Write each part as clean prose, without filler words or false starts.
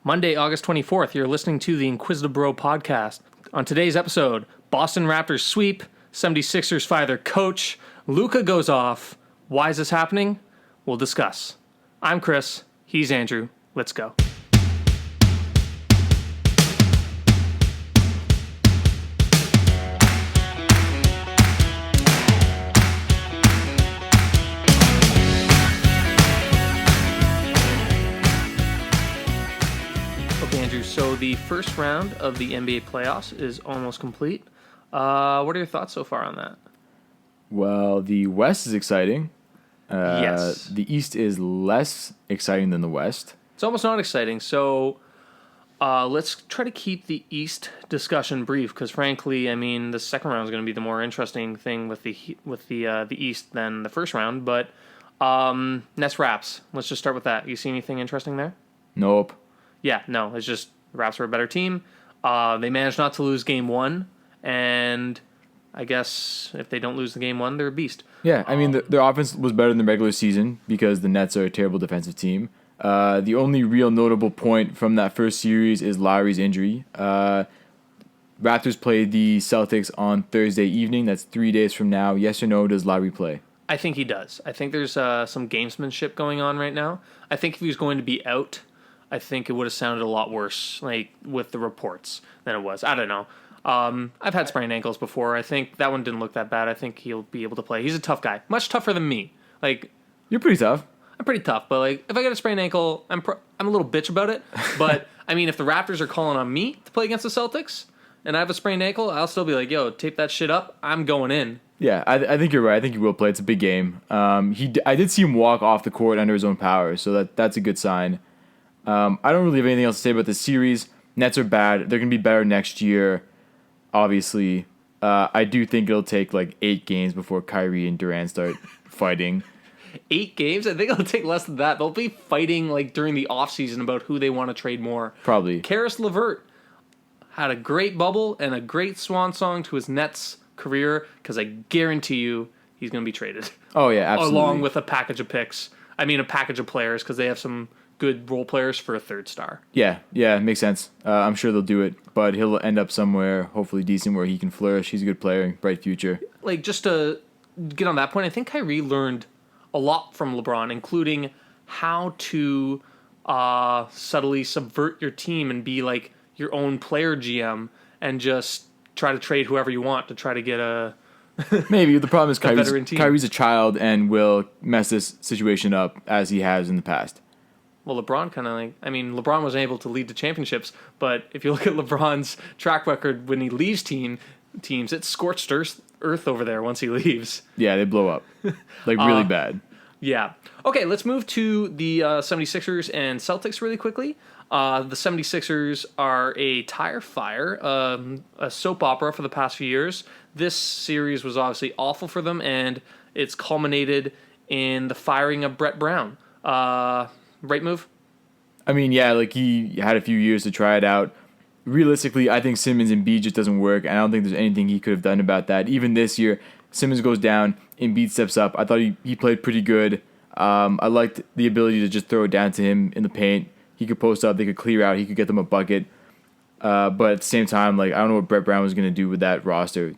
Monday, August 24th, you're listening to the Inquisitive Bro podcast. On today's episode, Boston Raptors sweep, 76ers fire their coach, Luka goes off. Why is this happening? We'll discuss. I'm Chris, he's Andrew. Let's go. So the first round of the NBA playoffs is almost complete. What are your thoughts so far on that? Well, the West is exciting. Yes. The East is less exciting than the West. It's almost not exciting. So let's try to keep the East discussion brief because, frankly, I mean, the second round is going to be the more interesting thing with the East than the first round. But Nets Raps. Let's just start with that. You see anything interesting there? Nope. Yeah, no. It's just the Raps are a better team. They managed not to lose game one, and I guess if they don't lose the game one, they're a beast. Yeah, I mean, their offense was better than the regular season because the Nets are a terrible defensive team. The only real notable point from that first series is Lowry's injury. Raptors play the Celtics on Thursday evening. That's 3 days from now. Yes or no, does Lowry play? I think he does. I think there's some gamesmanship going on right now. I think if he was going to be out, I think it would have sounded a lot worse, like with the reports, than it was. I don't know. I've had sprained ankles before. I think that one didn't look that bad. I think he'll be able to play. He's a tough guy, much tougher than me. Like, you're pretty tough. I'm pretty tough, but like if I get a sprained ankle, I'm a little bitch about it. But I mean, if the Raptors are calling on me to play against the Celtics, and I have a sprained ankle, I'll still be like, yo, tape that shit up. I'm going in. Yeah, I think you're right. I think he will play. It's a big game. I did see him walk off the court under his own power, so that's a good sign. I don't really have anything else to say about this series. Nets are bad. They're going to be better next year, obviously. I do think it'll take like 8 games before Kyrie and Durant start fighting. 8 games? I think it'll take less than that. They'll be fighting like during the offseason about who they want to trade more. Probably. Karis LeVert had a great bubble and a great swan song to his Nets career because I guarantee you he's going to be traded. Oh, yeah, absolutely. Along with a package of picks. I mean, a package of players because they have some good role players for a third star. Yeah, makes sense. I'm sure they'll do it, but he'll end up somewhere hopefully decent where he can flourish. He's a good player, bright future. Like, just to get on that point, I think Kyrie learned a lot from LeBron, including how to subtly subvert your team and be like your own player GM and just try to trade whoever you want to try to get a maybe. The problem is Kyrie's a child and will mess this situation up as he has in the past. Well, LeBron LeBron wasn't able to lead to championships, but if you look at LeBron's track record when he leaves teams, it's scorched earth over there once he leaves. Yeah, they blow up. Like, really bad. Yeah. Okay, let's move to the 76ers and Celtics really quickly. The 76ers are a tire fire, a soap opera for the past few years. This series was obviously awful for them, and it's culminated in the firing of Brett Brown. Right move? I mean, yeah, like he had a few years to try it out. Realistically, I think Simmons and Embiid just doesn't work. I don't think there's anything he could have done about that. Even this year, Simmons goes down, Embiid steps up. I thought he played pretty good. I liked the ability to just throw it down to him in the paint. He could post up, they could clear out, he could get them a bucket. But at the same time, like I don't know what Brett Brown was going to do with that roster.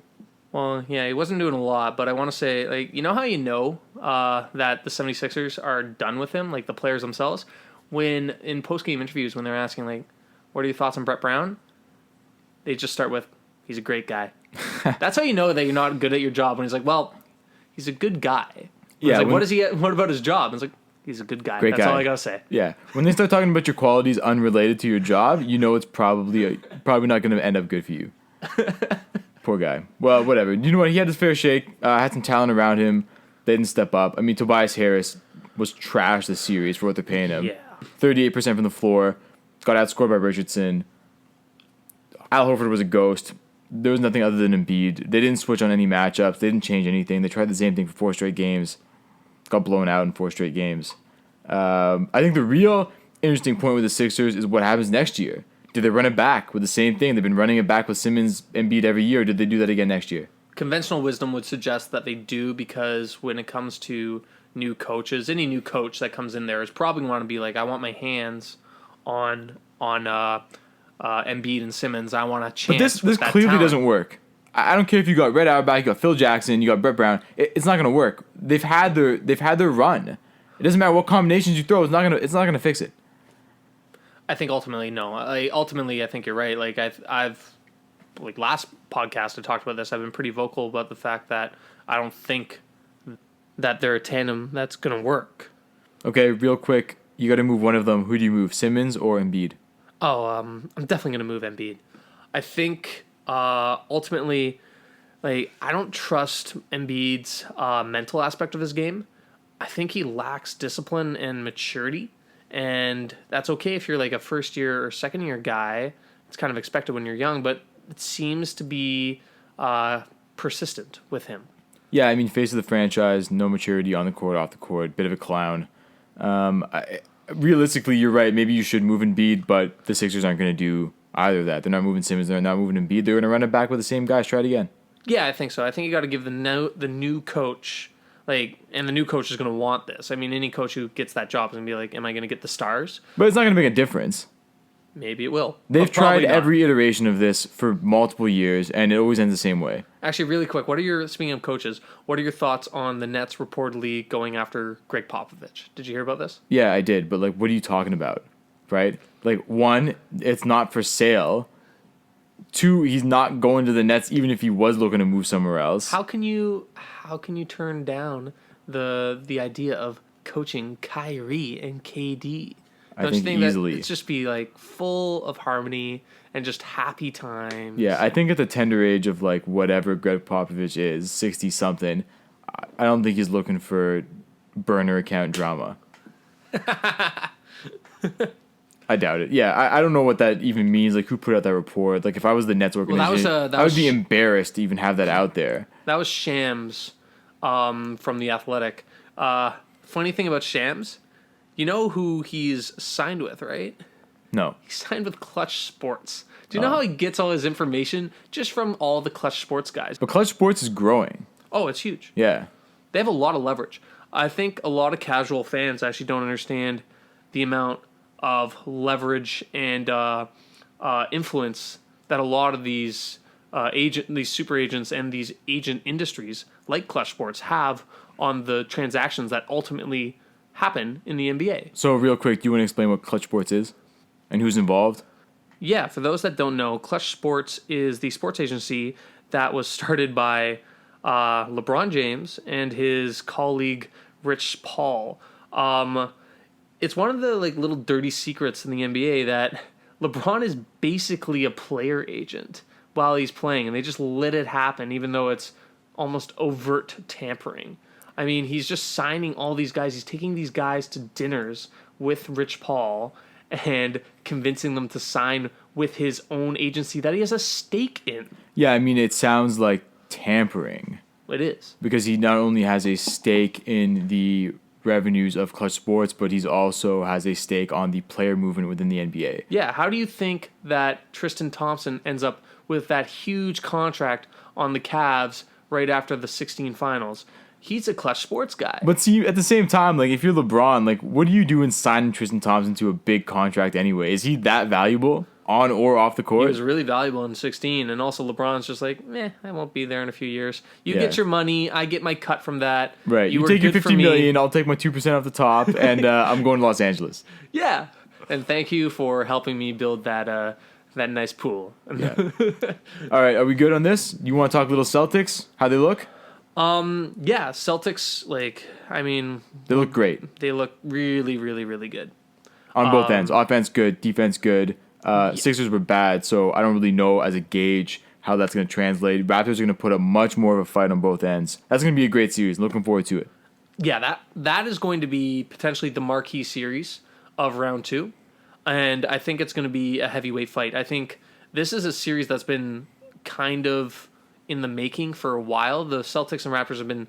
Well, yeah, he wasn't doing a lot, but I want to say, like, you know how you know that the 76ers are done with him, like the players themselves? When in post-game interviews, when they're asking, like, what are your thoughts on Brett Brown? They just start with, he's a great guy. That's how you know that you're not good at your job. When he's like, well, he's a good guy. Yeah. Like, what about his job? And it's like, he's a good guy. That's all I got to say. Yeah. When they start talking about your qualities unrelated to your job, you know it's probably not going to end up good for you. Poor guy. Well, whatever. You know what? He had his fair shake. Had some talent around him. They didn't step up. I mean, Tobias Harris was trash this series for what they're paying him. Yeah. 38% from the floor. Got outscored by Richardson. Al Horford was a ghost. There was nothing other than Embiid. They didn't switch on any matchups. They didn't change anything. They tried the same thing for 4 straight games. Got blown out in 4 straight games. I think the real interesting point with the Sixers is what happens next year. Do they run it back with the same thing? They've been running it back with Simmons and Embiid every year. Did they do that again next year? Conventional wisdom would suggest that they do, because when it comes to new coaches, any new coach that comes in there is probably going to want to be like, I want my hands on Embiid and Simmons. I want a chance. But this with that clearly talent. doesn't work. I don't care if you got Red Auerbach, you got Phil Jackson, you got Brett Brown. It's not gonna work. They've had their run. It doesn't matter what combinations you throw. It's not gonna fix it. I think ultimately no. I think you're right. Like I've like last podcast I talked about this. I've been pretty vocal about the fact that I don't think that they're a tandem that's gonna work. Okay, real quick, you got to move one of them. Who do you move, Simmons or Embiid? Oh, I'm definitely gonna move Embiid. I think ultimately, like I don't trust Embiid's mental aspect of his game. I think he lacks discipline and maturity, and that's okay if you're like a first year or second year guy. It's kind of expected when you're young, but it seems to be persistent with him. Yeah, I mean, face of the franchise, no maturity on the court, off the court, bit of a clown. Realistically, you're right. Maybe you should move Embiid, but the Sixers aren't going to do either of that. They're not moving Simmons. They're not moving Embiid. They're going to run it back with the same guys. Try it again. Yeah, I think so. I think you got to give the new coach and the new coach is going to want this. I mean, any coach who gets that job is going to be like, "Am I going to get the stars?" But it's not going to make a difference. Maybe it will. They've but probably tried not. every iteration of this for multiple years, and it always ends the same way. Actually, really quick, speaking of coaches, what are your thoughts on the Nets reportedly going after Greg Popovich? Did you hear about this? Yeah, I did, but like, what are you talking about, right? Like, one, it's not for sale. Two, he's not going to the Nets, even if he was looking to move somewhere else. How can you turn down the idea of coaching Kyrie and KD? I think easily. That it's just be like full of harmony and just happy times. Yeah, I think at the tender age of like whatever Greg Popovich is, 60 something, I don't think he's looking for burner account drama. I doubt it. Yeah, I don't know what that even means. Like, who put out that report? Like, if I was the Nets organization, I would be embarrassed to even have that out there. That was Shams from The Athletic. Funny thing about Shams, you know who he's signed with, right? No. He signed with Clutch Sports. Do you know how he gets all his information? Just from all the Clutch Sports guys. But Clutch Sports is growing. Oh, it's huge. Yeah. They have a lot of leverage. I think a lot of casual fans actually don't understand the amount of leverage and influence that a lot of these these super agents and these agent industries like Clutch Sports have on the transactions that ultimately happen in the NBA. So real quick, do you want to explain what Clutch Sports is and who's involved? Yeah, for those that don't know, Clutch Sports is the sports agency that was started by LeBron James and his colleague Rich Paul. It's one of the like little dirty secrets in the NBA that LeBron is basically a player agent while he's playing, and they just let it happen, even though it's almost overt tampering. I mean, he's just signing all these guys. He's taking these guys to dinners with Rich Paul and convincing them to sign with his own agency that he has a stake in. Yeah, I mean, it sounds like tampering. It is. Because he not only has a stake in the revenues of Clutch Sports, but he's also has a stake on the player movement within the NBA. Yeah, how do you think that Tristan Thompson ends up with that huge contract on the Cavs right after the 16 finals? He's a Clutch Sports guy. But see, at the same time, like if you're LeBron, like what do you do in signing Tristan Thompson to a big contract anyway? Is he that valuable on or off the court? He was really valuable in 16, and also LeBron's just like, I won't be there in a few years. You Yeah. get your money, I get my cut from that. Right. You were take your good for $50 me. million, I'll take my 2% off the top, and I'm going to Los Angeles. Yeah, and thank you for helping me build that nice pool. Yeah. All right, are we good on this? You want to talk a little Celtics? How they look? Yeah, Celtics, They look great they look really, really, really good. on both ends. Offense good, defense good. Sixers were bad, so I don't really know as a gauge how that's going to translate. Raptors are going to put up much more of a fight on both ends. That's going to be a great series. Looking forward to it. Yeah, that is going to be potentially the marquee series of round 2, and I think it's going to be a heavyweight fight. I think this is a series that's been kind of in the making for a while. The Celtics and Raptors have been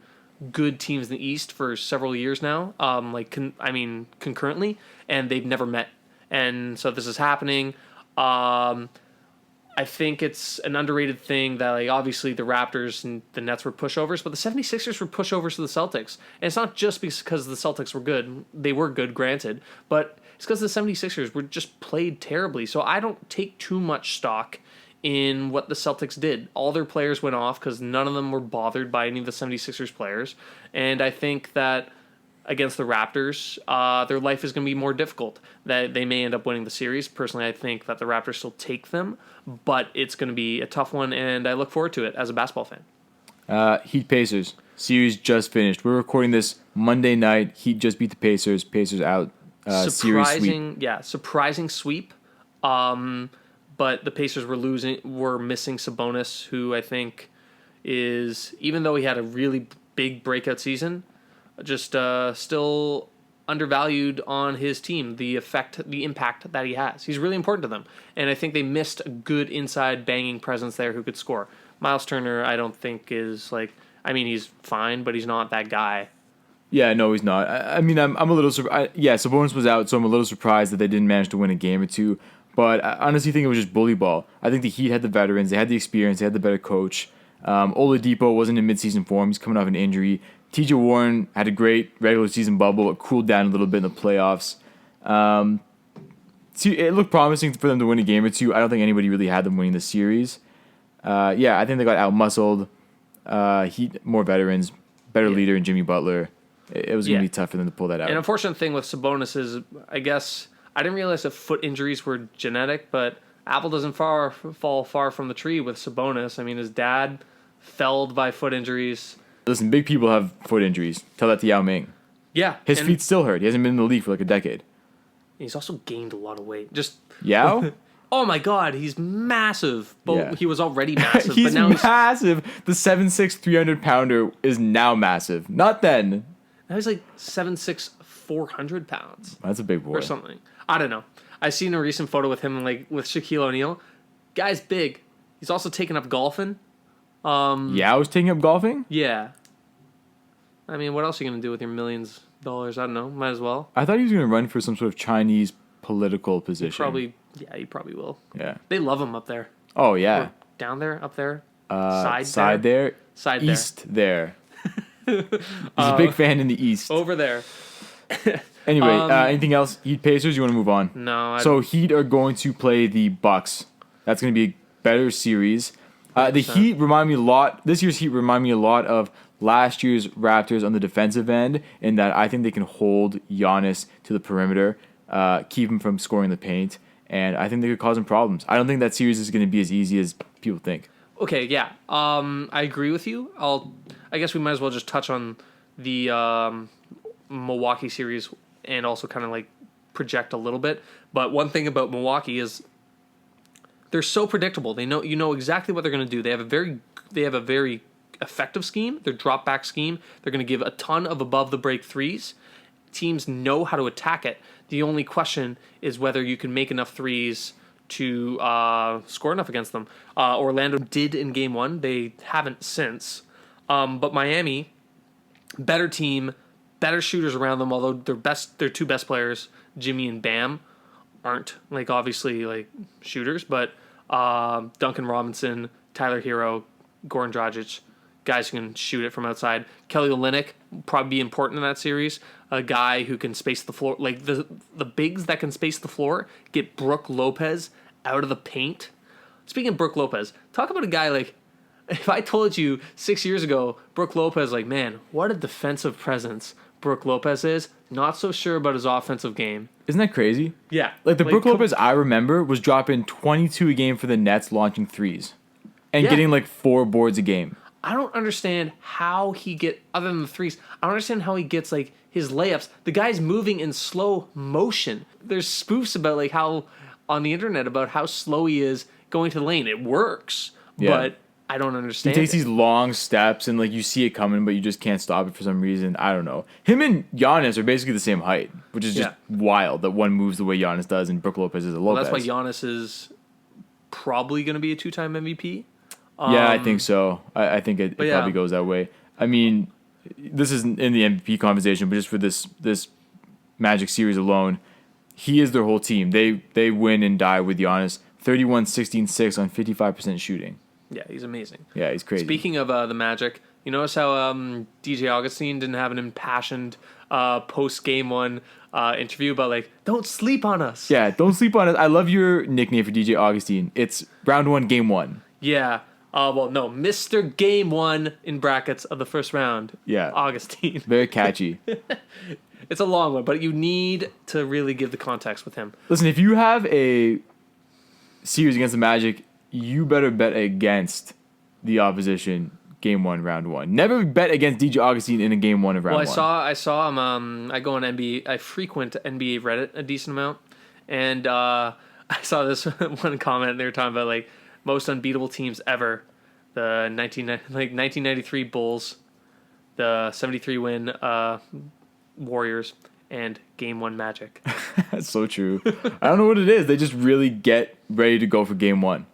good teams in the East for several years now, concurrently, and they've never met. And so this is happening. I think it's an underrated thing that, like, obviously the Raptors and the Nets were pushovers, but the 76ers were pushovers to the Celtics. And it's not just because the Celtics were good. They were good, granted, but It's because the 76ers were just played terribly. So I don't take too much stock in what the Celtics did. All their players went off because none of them were bothered by any of the 76ers players. And I think that against the Raptors, their life is going to be more difficult. That they may end up winning the series. Personally, I think that the Raptors still take them, but it's going to be a tough one, and I look forward to it as a basketball fan. Heat Pacers. Series just finished. We're recording this Monday night. Heat just beat the Pacers. Pacers out. Series sweep. Surprising sweep. But the Pacers were missing Sabonis, who I think is, even though he had a really big breakout season, just still undervalued on his team. The impact that he has. He's really important to them, and I think they missed a good inside banging presence there who could score. Miles Turner, I don't think is like. I mean, he's fine, but he's not that guy. Yeah, no, he's not. I mean, I'm a little surprised. Yeah, Sabonis was out, so I'm a little surprised that they didn't manage to win a game or two. But I honestly think it was just bully ball. I think the Heat had the veterans, they had the experience, they had the better coach. Oladipo wasn't in midseason form; he's coming off an injury. T.J. Warren had a great regular season bubble, but cooled down a little bit in the playoffs. It looked promising for them to win a game or two. I don't think anybody really had them winning the series. I think they got out-muscled. Heat, more veterans, better leader in Jimmy Butler. It was going to be tough for them to pull that out. An unfortunate thing with Sabonis is, I guess, I didn't realize that foot injuries were genetic, but apple doesn't fall far from the tree with Sabonis. I mean, his dad felled by foot injuries. Listen, big people have foot injuries. Tell that to Yao Ming. Yeah. His feet still hurt. He hasn't been in the league for like a decade. He's also gained a lot of weight. Yao? Oh my God, he's massive. But Yeah. he was already massive. He's but now massive. The 7'6", 300-pounder is now massive. Not then. Now he's like 7'6", 400 pounds. That's a big boy. Or something. I don't know. I seen a recent photo with him like with Shaquille O'Neal. Guy's big. He's also taken up golfing. Yao's taking up golfing? Yeah. I mean, what else are you going to do with your millions of dollars? I don't know. Might as well. I thought he was going to run for some sort of Chinese political position. He probably will. Yeah. They love him up there. Oh, yeah. Or down there, up there. Side there. East there. He's a big fan in the East. Over there. Anyway, anything else? Heat Pacers, you want to move on? No. So Heat are going to play the Bucks. That's going to be a better series. The Heat remind me a lot. This year's Heat remind me a lot of last year's Raptors on the defensive end, in that I think they can hold Giannis to the perimeter, keep him from scoring the paint, and I think they could cause him problems. I don't think that series is going to be as easy as people think. Okay, yeah. I agree with you. I guess we might as well just touch on the Milwaukee series and also kind of like project a little bit. But one thing about Milwaukee is they're so predictable. You know exactly what they're going to do. They have a very effective scheme. Their drop back scheme. They're going to give a ton of above the break threes. Teams know how to attack it. The only question is whether you can make enough threes to score enough against them. Orlando did in game one. They haven't since. But Miami, better team, better shooters around them, although their two best players, Jimmy and Bam, aren't like obviously like shooters, but Duncan Robinson, Tyler Hero, Goran Dragic, guys who can shoot it from outside. Kelly Olynyk will probably be important in that series. A guy who can space the floor, like the bigs that can space the floor, get Brook Lopez out of the paint. Speaking of Brook Lopez, talk about a guy like, if I told you 6 years ago, Brook Lopez, like, man, what a defensive presence Brook Lopez is. Not so sure about his offensive game. Isn't that crazy? Yeah. Like Brook Lopez I remember was dropping 22 a game for the Nets, launching threes. And getting like 4 boards a game. I don't understand how other than the threes, I don't understand how he gets like his layups. The guy's moving in slow motion. There's spoofs about like how, on the internet, about how slow he is going to the lane. It works, but I don't understand. He takes these long steps and like you see it coming, but you just can't stop it for some reason. I don't know. Him and Giannis are basically the same height, which is just wild that one moves the way Giannis does and Brook Lopez is a Lopez. Well, that's why Giannis is probably going to be a 2-time MVP. Yeah, I think so. I think it probably goes that way. I mean, this isn't in the MVP conversation, but just for this Magic series alone, he is their whole team. They win and die with Giannis. 31-16-6 on 55% shooting. Yeah, he's amazing. Yeah, he's crazy. Speaking of the Magic, You notice how DJ Augustine didn't have an impassioned post game one interview about like, don't sleep on us. Yeah, don't sleep on it. I love your nickname for DJ Augustine. It's round 1, game 1. Yeah. Well, no, Mr. Game 1 in brackets of the first round. Yeah. Augustine. Very catchy. It's a long one, but you need to really give the context with him. Listen, if you have a series against the Magic, you better bet against the opposition game 1, round 1. Never bet against DJ Augustine in a game 1 of round 1. I saw him. I go on NBA. I frequent NBA Reddit a decent amount, and I saw this one comment. They were talking about like most unbeatable teams ever. The 1993 Bulls, the 73 win Warriors, and game 1 Magic. That's so true. I don't know what it is. They just really get ready to go for game 1.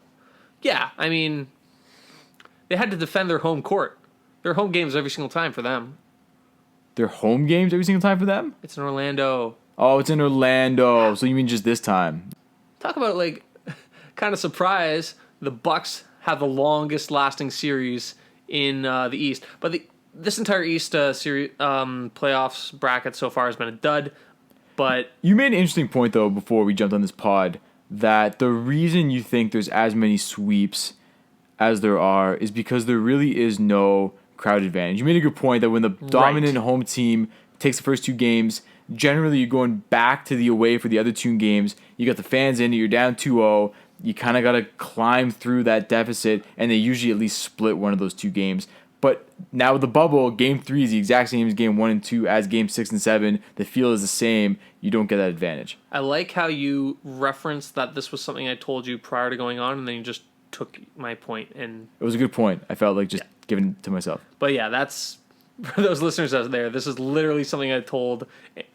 Yeah, I mean, they had to defend their home court. Their home games every single time for them. Their home games every single time for them? It's in Orlando. Oh, it's in Orlando. So you mean just this time? Talk about like kind of surprise. The Bucks have the longest lasting series in the East, but this entire East series playoffs bracket so far has been a dud. But you made an interesting point though before we jumped on this pod that the reason you think there's as many sweeps as there are is because there really is no crowd advantage. You made a good point that when the dominant home team takes the first 2 games, generally you're going back to the away for the other 2 games. You got the fans in, you're down 2-0. You kind of got to climb through that deficit, and they usually at least split one of those 2 games. But now with the bubble, game 3 is the exact same as game 1 and 2 as game 6 and 7. The feel is the same. You don't get that advantage. I like how you referenced that this was something I told you prior to going on, and then you just took my point. And it was a good point. I felt like just giving it to myself. But yeah, that's for those listeners out there. This is literally something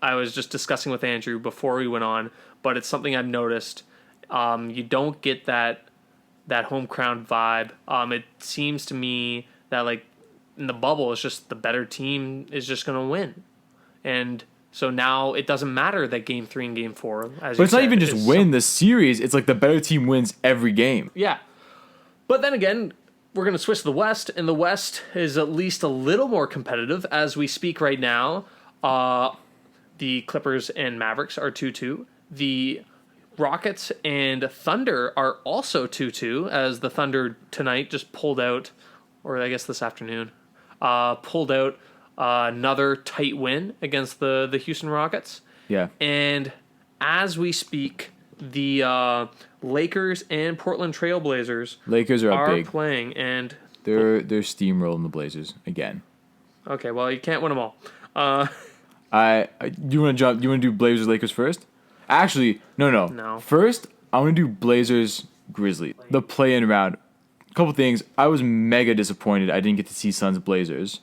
I was just discussing with Andrew before we went on, but it's something I've noticed. You don't get that home crowd vibe. It seems to me that like in the bubble, it's just the better team is just going to win, and so now it doesn't matter that game 3 and game 4. But it's not even just win the series. It's like the better team wins every game. Yeah, but then again, we're going to switch to the West, and the West is at least a little more competitive as we speak right now. The Clippers and Mavericks are 2-2. The Rockets and Thunder are also 2-2, as the Thunder tonight just pulled out, or I guess this afternoon, pulled out another tight win against the Houston Rockets. Yeah. And as we speak, the Lakers and Portland Trailblazers are big. playing, and they're steamrolling the Blazers again. Okay, well, you can't win them all. You want to do Blazers Lakers first? Actually, no. First, I want to do Blazers Grizzlies. The play-in round. A couple things. I was mega disappointed I didn't get to see Suns Blazers.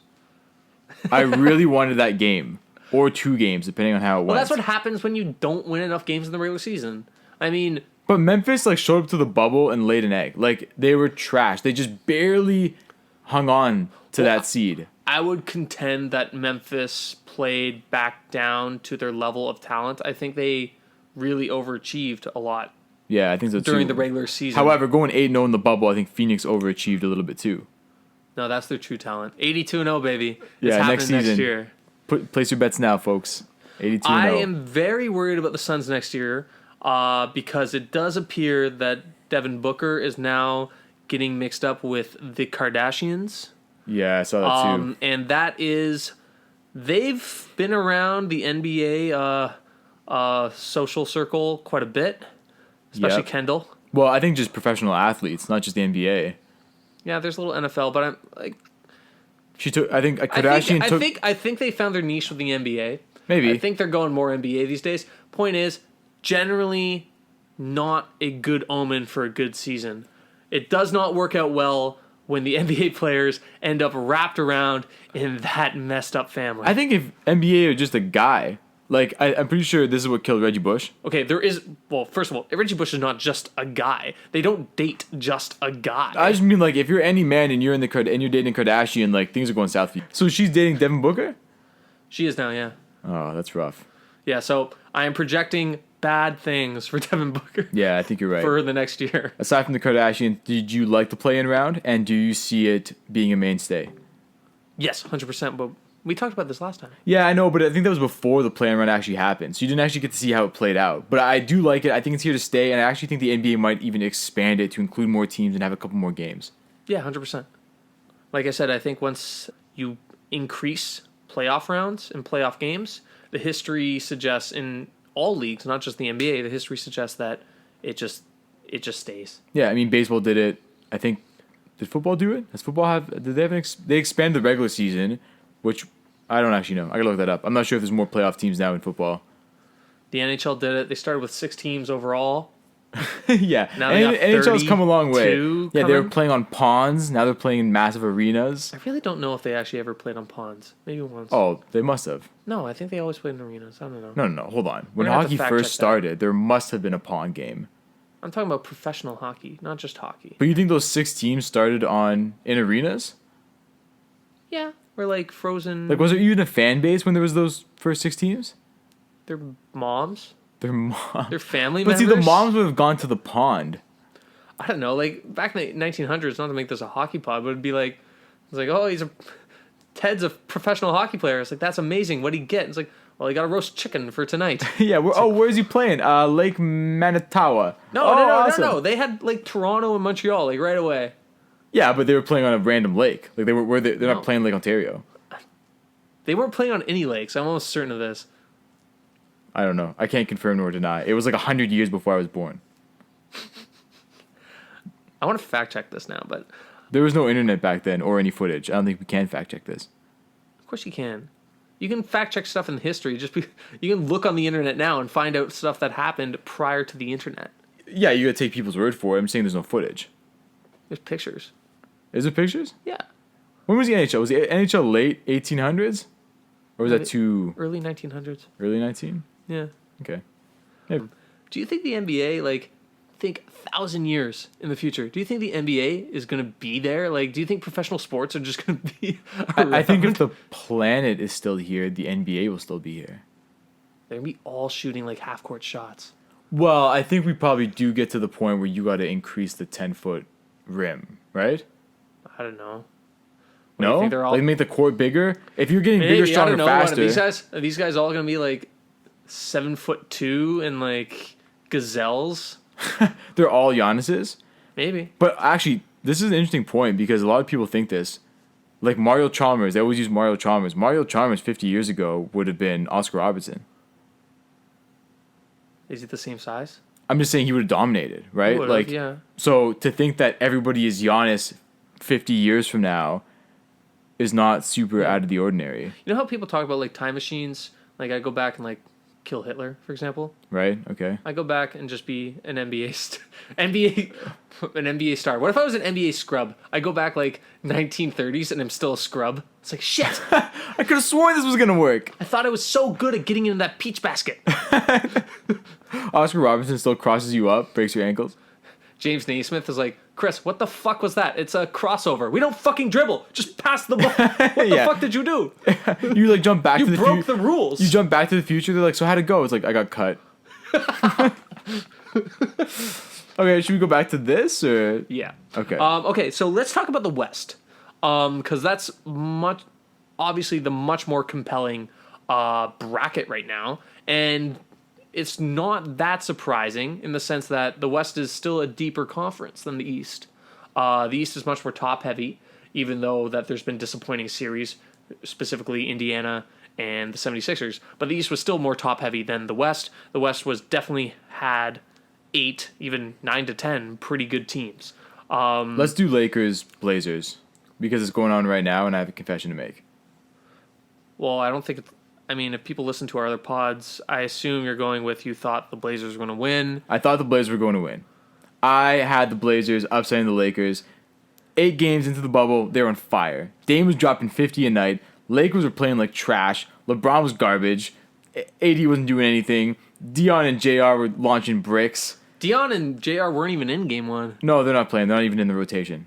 I really wanted that game. Or 2 games, depending on how it went. Well, that's what happens when you don't win enough games in the regular season. I mean... But Memphis showed up to the bubble and laid an egg. They were trash. They just barely hung on to that seed. I would contend that Memphis played back down to their level of talent. I think they really overachieved a lot. Yeah, I think so too. During the regular season. However, going 8-0 in the bubble, I think Phoenix overachieved a little bit too. No, that's their true talent. 82-0, baby. Yeah, it's next season. Next year. Place your bets now, folks. 82-0. I am very worried about the Suns next year because it does appear that Devin Booker is now getting mixed up with the Kardashians. Yeah, I saw that too. And that is... They've been around the NBA social circle quite a bit, especially Kendall. Well, I think just professional athletes, not just the NBA. Yeah, there's a little NFL, but I'm like... She took. I think Kardashian took. I think they found their niche with the NBA. Maybe. I think they're going more NBA these days. Point is, generally, not a good omen for a good season. It does not work out well when the NBA players end up wrapped around in that messed up family. I think if NBA are just a guy, I'm pretty sure this is what killed Reggie Bush. Okay, first of all, Reggie Bush is not just a guy. They don't date just a guy. I just mean if you're any man and you're dating Kardashian, things are going south for you. So she's dating Devin Booker? She is now, yeah. Oh, that's rough. Yeah, so I am projecting bad things for Devin Booker. Yeah, I think you're right. For the next year. Aside from the Kardashian, did you like the play-in round, and do you see it being a mainstay? Yes, 100%. But we talked about this last time. Yeah, I know, but I think that was before the play-in run actually happened. So you didn't actually get to see how it played out. But I do like it. I think it's here to stay, and I actually think the NBA might even expand it to include more teams and have a couple more games. Yeah, 100%. Like I said, I think once you increase playoff rounds and playoff games, the history suggests in all leagues, not just the NBA, the history suggests that it just stays. Yeah, I mean, baseball did it. I think, did football do it? Does football have, did they have they expanded the regular season, which I don't actually know. I gotta look that up. I'm not sure if there's more playoff teams now in football. The NHL did it. They started with 6 teams overall. Yeah, Now they got NHL's come a long way. 32 Yeah, they were coming. playing on ponds. Now they're playing in massive arenas. I really don't know if they actually ever played on ponds. Maybe once. Oh, they must have. No, I think they always played in arenas. I don't know. No, hold on. We're When gonna have to hockey fact first check that. started, there must have been a pond game. I'm talking about professional hockey, not just hockey. But you think those 6 teams started in arenas? Yeah, we're like frozen. Like, was there even a fan base when there was those first 6 teams? Their moms, Their moms. their family But members. see, the moms would have gone to the pond. I don't know. Like back in the 1900s, not to make this a hockey pod, but it'd be like, it's like, oh, Ted's a professional hockey player. It's like, that's amazing. What'd he get? It's like, well, he got a roast chicken for tonight. Yeah. Where's he playing? Lake Manitowa. No, Oh, no. awesome. They had like Toronto and Montreal like right away. Yeah, but they were playing on a random lake. Like they're No. not playing Lake Ontario. They weren't playing on any lakes. I'm almost certain of this. I don't know. I can't confirm nor deny. It was like 100 years before I was born. I want to fact check this now, but There was no internet back then or any footage. I don't think we can fact check this. of course you can. You can fact check stuff in history. You can look on the internet now and find out stuff that happened prior to the internet. Yeah, you gotta take people's word for it. I'm saying there's no footage. There's pictures. Is there pictures? Yeah, When was the NHL? Was the NHL late 1800s? Or was that too early 1900s. early 19? Yeah. Okay. Yeah. Do you think the NBA, like, think 1,000 years in the future? Do you think the NBA is going to be there? Like, do you think professional sports are just going to be I think if around? the planet is still here, the NBA will still be here. They're going to be all shooting, like, half-court shots. Well, I think we probably do get to the point where you got to increase the 10-foot rim, right? I don't know. No? think they're all- Like make the court bigger? If you're getting bigger, Maybe, I stronger, don't know. What, faster. are these guys all going to be, like, 7'2" and, like, gazelles? They're all Giannis's. Maybe. But actually, this is an interesting point because a lot of people think this. Like Mario Chalmers, they always use Mario Chalmers. Mario Chalmers 50 years ago would have been Oscar Robertson. Is he the same size? I'm just saying he would have dominated, right? Would've, Like, yeah. so to think that everybody is Giannis 50 years from now is not super out of the ordinary, You know how people talk about, like, time machines? Like, I go back and, like, kill Hitler, for example? right? Okay. I go back and just be an NBA star. What if I was an NBA scrub? I go back like 1930s and I'm still a scrub. It's like, shit. I could have sworn this was gonna work. I thought I was so good at getting into that peach basket. Oscar Robertson still crosses you up, breaks your ankles. James Naismith is like, Chris, what the fuck was that? It's a crossover. We don't fucking dribble. Just pass the ball. What the Yeah. fuck did you do? You like jump back You to the broke future. the rules. You jump back to the future. They're like, so how'd it go? It's like I got cut. Okay, should we go back to this or? Yeah. Okay. Okay, so let's talk about the West. Because that's obviously the much more compelling bracket right now. And it's not that surprising in the sense that the West is still a deeper conference than the East. The East is much more top-heavy, even though that there's been disappointing series, specifically Indiana and the 76ers. But the East was still more top-heavy than the West. The West was definitely had 8, even 9 to 10 pretty good teams. Let's do Lakers Blazers because it's going on right now, and I have a confession to make. Well, I don't think... I mean, if people listen to our other pods, I assume you're going with you thought the Blazers were going to win. I thought the Blazers were going to win. I had the Blazers upsetting the Lakers. 8 games into the bubble, they were on fire. Dame was dropping 50 a night. Lakers were playing like trash. LeBron was garbage. AD wasn't doing anything. Dion and JR were launching bricks. Dion and JR weren't even in game 1. No, they're not playing. They're not even in the rotation.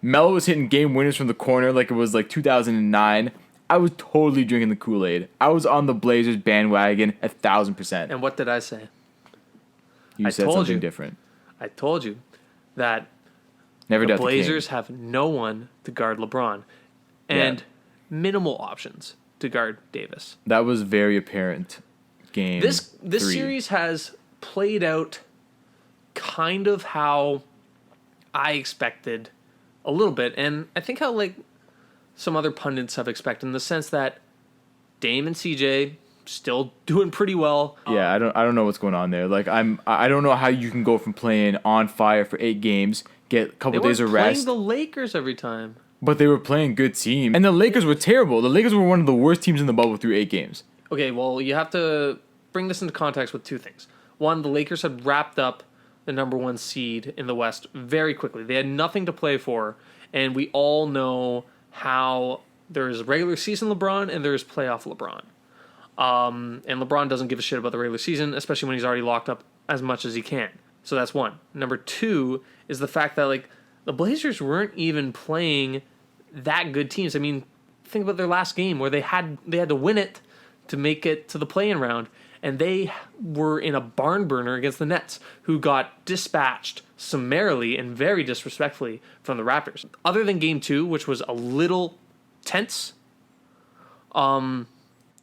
Melo was hitting game winners from the corner like it was like 2009. I was totally drinking the Kool-Aid. I was on the Blazers bandwagon 1,000%. And what did I say? You I said told something you. different. I told you that Never the doubt Blazers have no one to guard LeBron. And minimal options to guard Davis. That was very apparent. Game This 3. series has played out kind of how I expected a little bit, and I think how like some other pundits have expected, in the sense that Dame and CJ still doing pretty well. Yeah, I don't know what's going on there. Like I don't know how you can go from playing on fire for 8 games, get a couple days of rest. Playing the Lakers every time. But they were playing good teams. And the Lakers were terrible. The Lakers were one of the worst teams in the bubble through 8 games. Okay, well, you have to bring this into context with 2 things. One, the Lakers had wrapped up the number 1 seed in the West very quickly. They had nothing to play for, and we all know how there's regular season LeBron and there's playoff LeBron. And LeBron doesn't give a shit about the regular season, especially when he's already locked up as much as he can. So that's one. Number 2 is the fact that like the Blazers weren't even playing that good teams. I mean, think about their last game where they had to win it to make it to the play-in round, and they were in a barn burner against the Nets, who got dispatched summarily and very disrespectfully from the Raptors. Other than Game 2, which was a little tense, the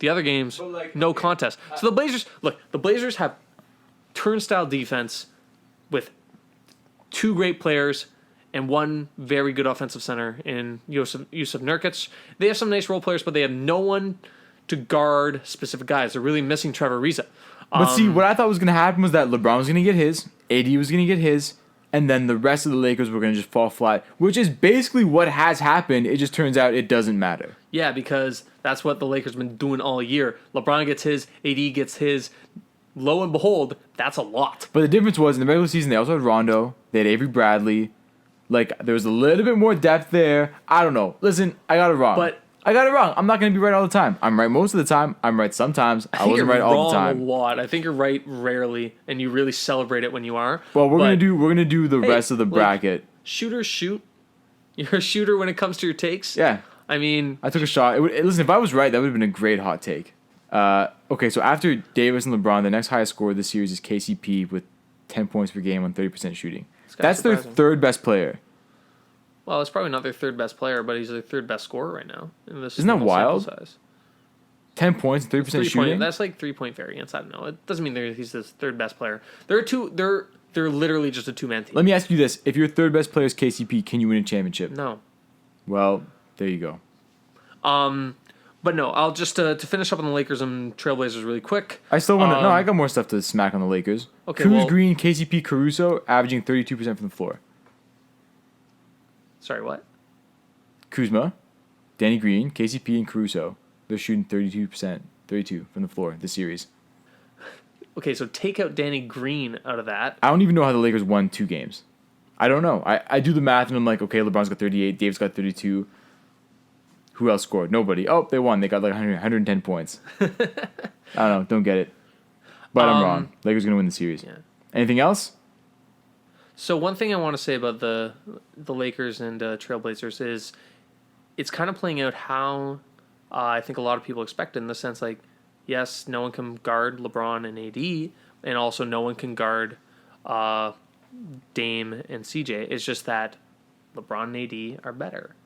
other games, no contest. So the Blazers have turnstile defense with 2 great players and 1 very good offensive center in Yusuf Nurkic. They have some nice role players, but they have no one to guard specific guys. They're really missing Trevor Ariza. But see, what I thought was going to happen was that LeBron was going to get his, AD was going to get his, and then the rest of the Lakers were going to just fall flat, which is basically what has happened. It just turns out it doesn't matter. Yeah, because that's what the Lakers have been doing all year. LeBron gets his, AD gets his. Lo and behold, that's a lot. But the difference was, in the regular season, they also had Rondo, they had Avery Bradley. Like, there was a little bit more depth there. I don't know. Listen, I got it wrong. I got it wrong. I'm not going to be right all the time. I'm right most of the time. I'm right sometimes. I wasn't right all the time. A lot. I think you're right rarely, and you really celebrate it when you are. Well, we're gonna do the rest of the bracket. Shooters shoot. You're a shooter when it comes to your takes. Yeah. I mean, I took a shot. Listen, if I was right, that would have been a great hot take. Okay, so after Davis and LeBron, the next highest scorer this series is KCP with 10 points per game on 30% shooting. That's their 3rd best player. Well, it's probably not their 3rd best player, but he's their 3rd best scorer right now. Isn't that wild? 10 points, 30% shooting. That's like 3-point variance. I don't know. It doesn't mean he's his 3rd best player. They're literally just a 2-man team. Let me ask you this: if your 3rd best player is KCP, can you win a championship? No. Well, there you go. But no, I'll just to finish up on the Lakers and Trailblazers really quick. I still want to. No, I got more stuff to smack on the Lakers. Okay, Kuz, Green, KCP, Caruso, averaging 32% from the floor. Sorry, what? Kuzma, Danny Green, KCP, and Caruso. They're shooting 32% from the floor this series. Okay, so take out Danny Green out of that. I don't even know how the Lakers won 2 games. I don't know. I do the math and I'm like, okay, LeBron's got 38, Dave's got 32. Who else scored? Nobody. Oh, they won. They got like 110 points. I don't know. Don't get it. But I'm wrong. Lakers are going to win the series. Yeah. Anything else? So one thing I want to say about the Lakers and Trailblazers is it's kind of playing out how I think a lot of people expected, in the sense like, yes, no one can guard LeBron and AD, and also no one can guard Dame and CJ. It's just that LeBron and AD are better.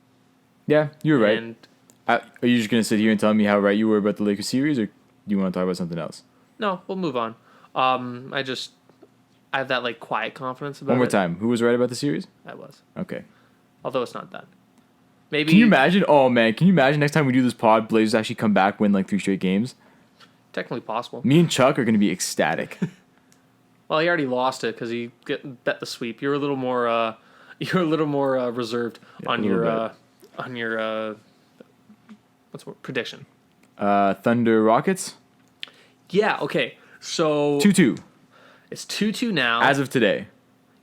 Yeah, you're right. And are you just going to sit here and tell me how right you were about the Lakers series, or do you want to talk about something else? No, we'll move on. I have that like quiet confidence about it. One more time. Who was right about the series? I was. Okay. Although it's not done. Maybe. Can you imagine? Oh, man. Can you imagine next time we do this pod, Blazers actually come back, win like 3 straight games? Technically possible. Me and Chuck are going to be ecstatic. Well, he already lost it because he bet the sweep. You're a little more reserved on your prediction. Thunder Rockets? Yeah, okay. So 2-2. It's 2-2 now. As of today.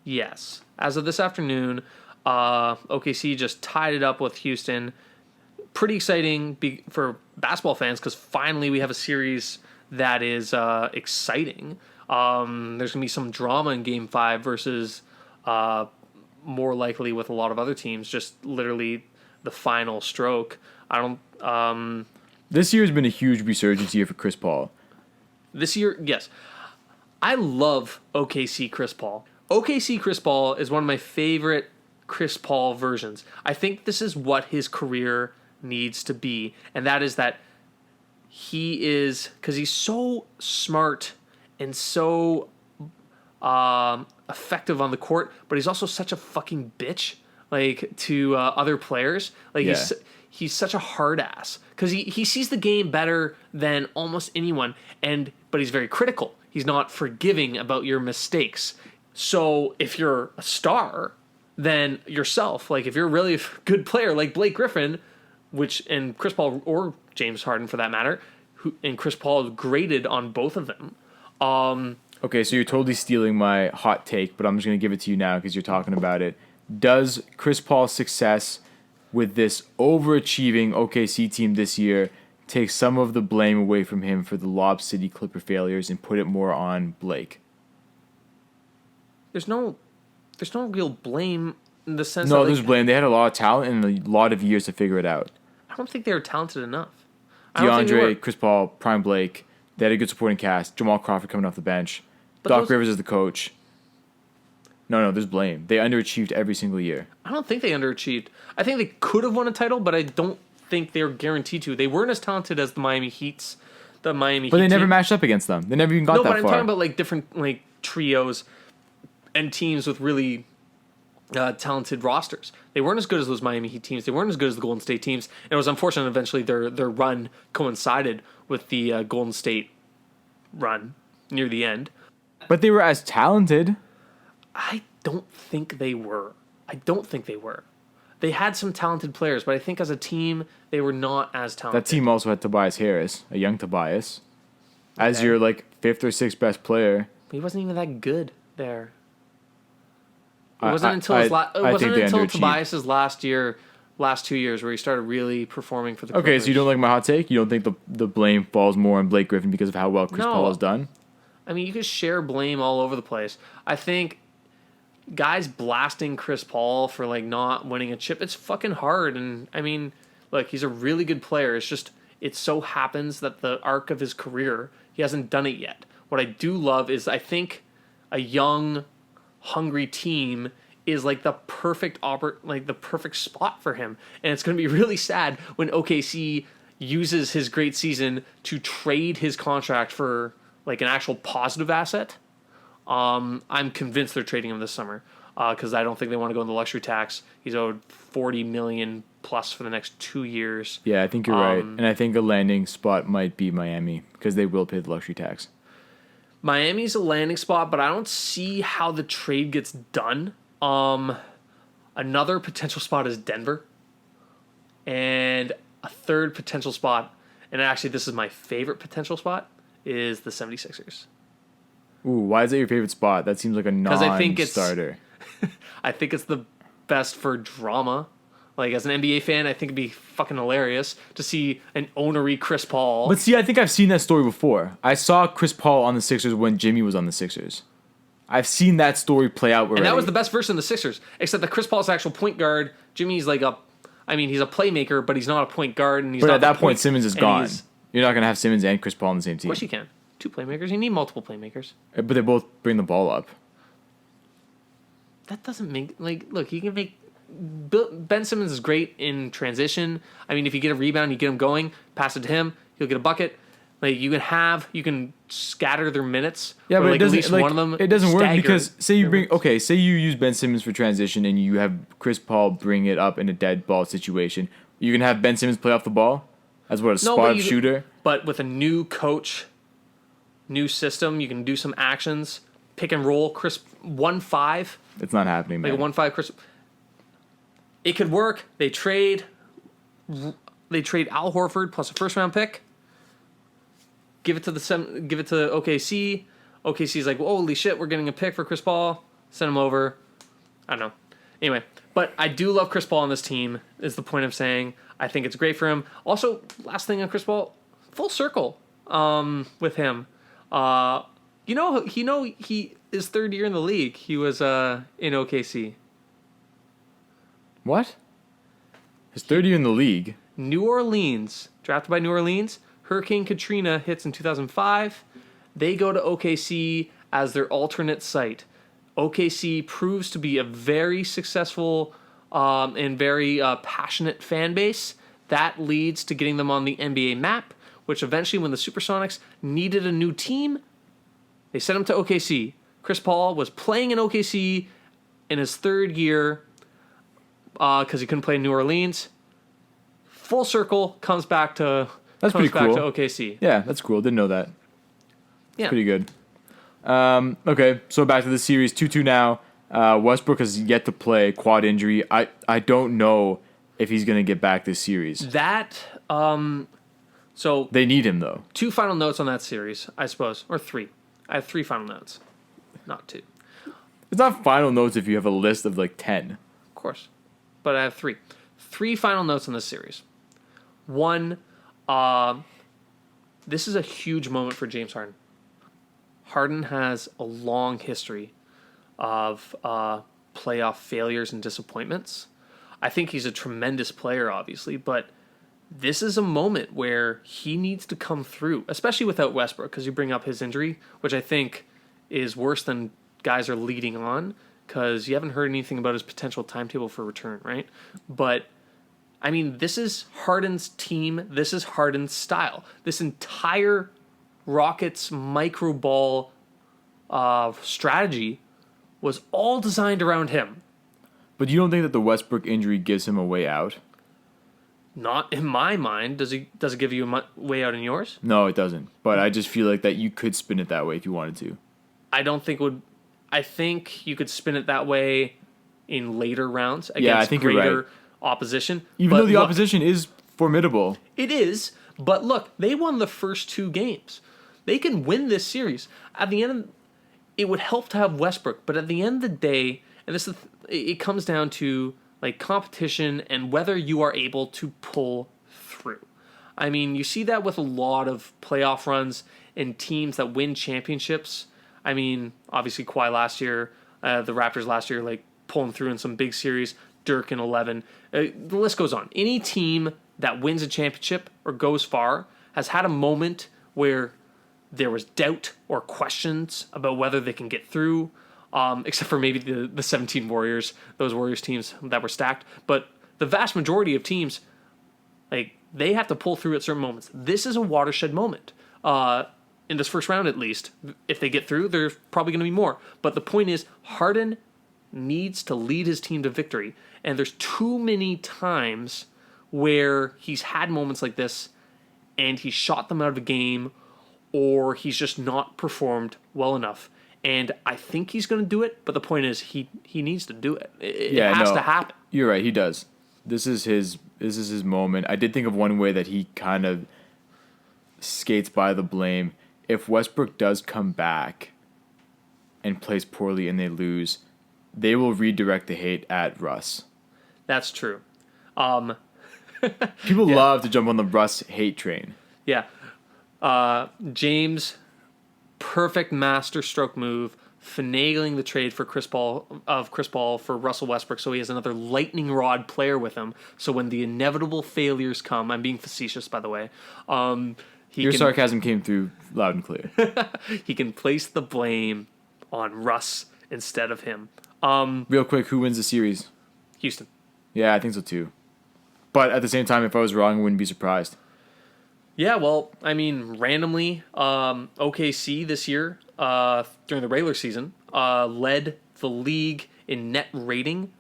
Yes. As of this afternoon, OKC just tied it up with Houston. Pretty exciting for basketball fans because finally we have a series that is exciting. There's going to be some drama in Game 5 versus more likely with a lot of other teams, just literally the final stroke. This year has been a huge resurgence year for Chris Paul. This year, yes. I love OKC Chris Paul. OKC Chris Paul is one of my favorite Chris Paul versions. I think this is what his career needs to be, and that is that he is, because he's so smart and so effective on the court, but he's also such a fucking bitch, like, to other players. Like, Yeah. he's such a hard ass because he sees the game better than almost anyone, but he's very critical. He's not forgiving about your mistakes. So if you're a star, then yourself, like if you're a really good player like Blake Griffin, and Chris Paul or James Harden for that matter, and Chris Paul is graded on both of them. Okay, so you're totally stealing my hot take, but I'm just going to give it to you now because you're talking about it. Does Chris Paul's success with this overachieving OKC team this year take some of the blame away from him for the Lob City Clipper failures and put it more on Blake? There's no real blame in the sense No, that, there's blame. They had a lot of talent and a lot of years to figure it out. I don't think they were talented enough. I don't think they DeAndre, were. Chris Paul, Prime Blake. They had a good supporting cast. Jamal Crawford coming off the bench. But Doc Rivers is the coach. No, there's blame. They underachieved every single year. I don't think they underachieved. I think they could have won a title, but I don't think they were guaranteed to. They weren't as talented as the Miami Heat. But they never matched up against them. They never even got that far. No, but I'm talking about like different like trios and teams with really talented rosters. They weren't as good as those Miami Heat teams. They weren't as good as the Golden State teams. And it was unfortunate eventually their run coincided with the Golden State run near the end. But they were as talented. I don't think they were. They had some talented players, but I think as a team, they were not as talented. That team also had Tobias Harris, a young Tobias, as your like fifth or sixth best player. He wasn't even that good there. It wasn't until Tobias's last 2 years where he started really performing for the Clippers. Okay, so you don't like my hot take? You don't think the blame falls more on Blake Griffin because of how well Chris Paul has done? I mean, you could share blame all over the place. I think guys blasting Chris Paul for like not winning a chip, it's fucking hard. And I mean, look, he's a really good player. It's just, it so happens that the arc of his career, he hasn't done it yet. What I do love is I think a young, hungry team is like the perfect spot for him. And it's going to be really sad when OKC uses his great season to trade his contract for like an actual positive asset. I'm convinced they're trading him this summer because I don't think they want to go in the luxury tax. He's owed $40 million plus for the next 2 years. Yeah, I think you're right, and I think a landing spot might be Miami because they will pay the luxury tax. Miami's a landing spot, but I don't see how the trade gets done. Another potential spot is Denver, and a third potential spot, and actually this is my favorite potential spot, is the 76ers. Ooh, why is that your favorite spot? That seems like a non-starter. I think it's the best for drama. Like, as an NBA fan, I think it'd be fucking hilarious to see an ownery Chris Paul. But see, I think I've seen that story before. I saw Chris Paul on the Sixers when Jimmy was on the Sixers. I've seen that story play out already. And that was the best version of the Sixers, except that Chris Paul's actual point guard. Jimmy's like he's a playmaker, but he's not a point guard. And but at that point, Simmons is gone. You're not going to have Simmons and Chris Paul on the same team. Of course you can. Two playmakers. You need multiple playmakers. But they both bring the ball up. That doesn't make... Like, look, you can make... Ben Simmons is great in transition. I mean, if you get a rebound, you get him going, pass it to him, he'll get a bucket. Like, you can scatter their minutes. Yeah, but like, it doesn't, at least one of them it doesn't work because say you use Ben Simmons for transition and you have Chris Paul bring it up in a dead ball situation. You can have Ben Simmons play off the ball as what, a spot-up shooter? But with a new coach, new system, you can do some actions, pick and roll, Chris 1-5. It's not happening, man. Like a 1-5 Chris. It could work. They trade Al Horford plus a first round pick. Give it to OKC. OKC's like, well, holy shit, we're getting a pick for Chris Paul. Send him over. I don't know. Anyway, but I do love Chris Paul on this team, is the point I'm saying. I think it's great for him. Also, last thing on Chris Paul, full circle with him. He his third year in the league, he was in OKC. What? His third year in the league? New Orleans, drafted by New Orleans. Hurricane Katrina hits in 2005. They go to OKC as their alternate site. OKC proves to be a very successful and very passionate fan base. That leads to getting them on the NBA map, which eventually, when the Supersonics needed a new team, they sent him to OKC. Chris Paul was playing in OKC in his third year because he couldn't play in New Orleans. Full circle, comes back to pretty cool. to OKC. Yeah, that's cool. Didn't know that. Yeah. Pretty good. Okay, so back to the series, 2-2 now. Westbrook has yet to play, quad injury. I don't know if he's going to get back this series. So They need him, though. 2 final notes on that series, I suppose, or 3. I have 3 final notes, not 2. It's not final notes if you have a list of like 10. Of course, but I have 3. 3 final notes on this series. 1, this is a huge moment for James Harden. Harden has a long history of playoff failures and disappointments. I think he's a tremendous player, obviously, but this is a moment where he needs to come through, especially without Westbrook, because you bring up his injury, which I think is worse than guys are leading on, because you haven't heard anything about his potential timetable for return, right? But, I mean, this is Harden's team. This is Harden's style. This entire Rockets micro ball strategy was all designed around him. But you don't think that the Westbrook injury gives him a way out? Not in my mind. Does it give you a way out in yours? No, it doesn't. But I just feel like that you could spin it that way if you wanted to. I don't think it would. I think you could spin it that way in later rounds against I think you're greater right. opposition. Even though the opposition is formidable. It is, but look, they won the first 2 games. They can win this series. At the end, it would help to have Westbrook, but at the end of the day, and this is, it comes down to like competition and whether you are able to pull through. I mean, you see that with a lot of playoff runs and teams that win championships. I mean, obviously Kawhi last year, the Raptors last year, like pulling through in some big series, Dirk in 11. The list goes on. Any team that wins a championship or goes far has had a moment where there was doubt or questions about whether they can get through, except for maybe the 17 Warriors, those Warriors teams that were stacked. But the vast majority of teams, like, they have to pull through at certain moments. This is a watershed moment. In this first round, at least. If they get through, there's probably going to be more. But the point is, Harden needs to lead his team to victory. And there's too many times where he's had moments like this and he shot them out of a game, or he's just not performed well enough. And I think he's going to do it, but the point is he needs to do it. It has to happen. You're right, he does. This is his moment. I did think of one way that he kind of skates by the blame. If Westbrook does come back and plays poorly and they lose, they will redirect the hate at Russ. That's true. People love to jump on the Russ hate train. Yeah. James, perfect master stroke move, finagling the trade for Chris Paul for Russell Westbrook, so he has another lightning rod player with him. So when the inevitable failures come, I'm being facetious, by the way. Sarcasm came through loud and clear. He can place the blame on Russ instead of him. Real quick, who wins the series? Houston. Yeah, I think so too. But at the same time, if I was wrong, I wouldn't be surprised. Yeah, well, I mean, randomly, OKC this year, during the regular season, led the league in net rating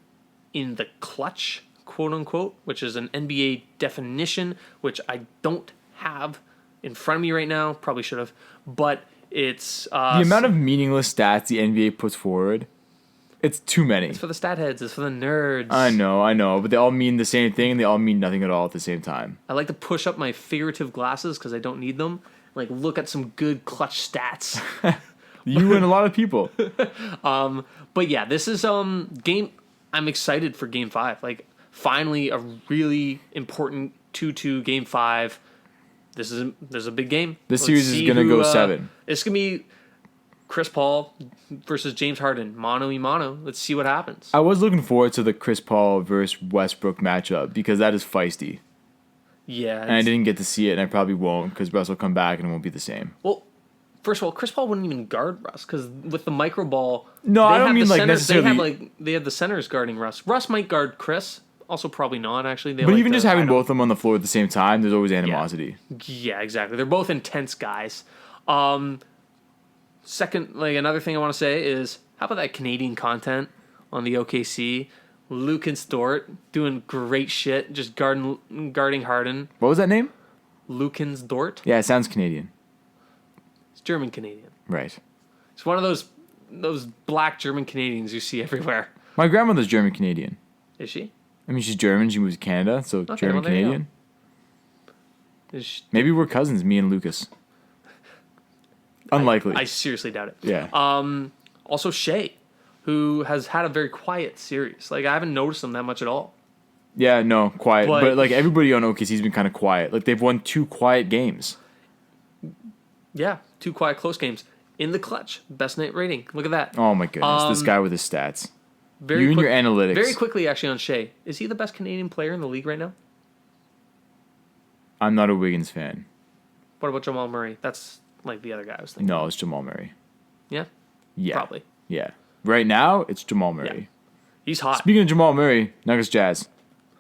in the clutch, quote unquote, which is an NBA definition, which I don't have in front of me right now. Probably should have, but it's the amount of meaningless stats the NBA puts forward. It's too many. It's for the stat heads. It's for the nerds. I know, but they all mean the same thing, and they all mean nothing at all at the same time. I like to push up my figurative glasses because I don't need them. Like, look at some good clutch stats. You and a lot of people. But yeah, this is game. I'm excited for Game 5. Like, finally, a really important 2-2 Game 5. This is a big game. This series is gonna go 7. It's gonna be Chris Paul versus James Harden, mano a mano. Let's see what happens. I was looking forward to the Chris Paul versus Westbrook matchup because that is feisty. Yeah. And I didn't get to see it, and I probably won't because Russ will come back and it won't be the same. Well, first of all, Chris Paul wouldn't even guard Russ because with the micro ball. No, I don't mean like necessarily. They have the centers guarding Russ. Russ might guard Chris Also, probably not, actually. They But like even to just having hide both of them on the floor at the same time, there's always animosity. Yeah, exactly. They're both intense guys. Second, like another thing I want to say is, how about that Canadian content on the OKC? Luke and Stort doing great shit, just guarding Harden. What was that name? Lukens Dort. Yeah, it sounds Canadian. It's German Canadian. Right. It's one of those black German Canadians you see everywhere. My grandmother's German Canadian. Is she? I mean, she's German. She moved to Canada, so Okay, German well, there you Canadian. Is Maybe we're cousins, me and Lucas. Unlikely. I seriously doubt it. Yeah. Also, Shea, who has had a very quiet series. Like, I haven't noticed him that much at all. Yeah, no, quiet. But- But like everybody on OKC's been kind of quiet. Like they've won 2 quiet games. Yeah, 2 quiet close games. In the clutch. Best net rating. Look at that. Oh my goodness, this guy with his stats. You and your analytics. Very quickly, actually, on Shea. Is he the best Canadian player in the league right now? I'm not a Wiggins fan. What about Jamal Murray? That's like the other guy I was thinking. No, it's Jamal Murray. Yeah? Yeah. Probably. Yeah. Right now, it's Jamal Murray. He's hot. Speaking of Jamal Murray, Nuggets Jazz.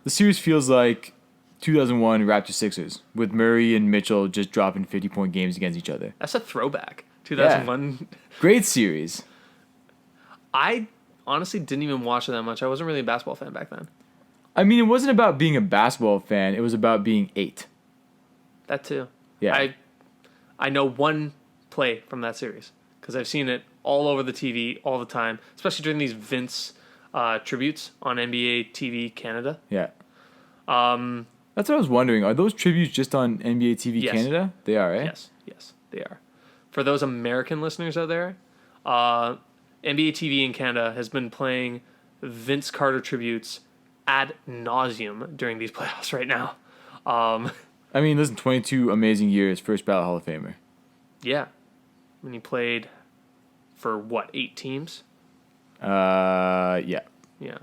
The series feels like 2001 Raptors Sixers with Murray and Mitchell just dropping 50-point games against each other. That's a throwback. 2001. Great series. I honestly didn't even watch it that much. I wasn't really a basketball fan back then. I mean, it wasn't about being a basketball fan. It was about being 8. That too. Yeah. I know one play from that series because I've seen it all over the TV all the time, especially during these Vince tributes on NBA TV Canada. Yeah. That's what I was wondering. Are those tributes just on NBA TV Yes. Canada? They are, right? Yes, they are. For those American listeners out there, NBA TV in Canada has been playing Vince Carter tributes ad nauseum during these playoffs right now. I mean, listen, 22 amazing years, first ballot Hall of Famer. Yeah. When he played for, 8 teams? Yeah. Yeah.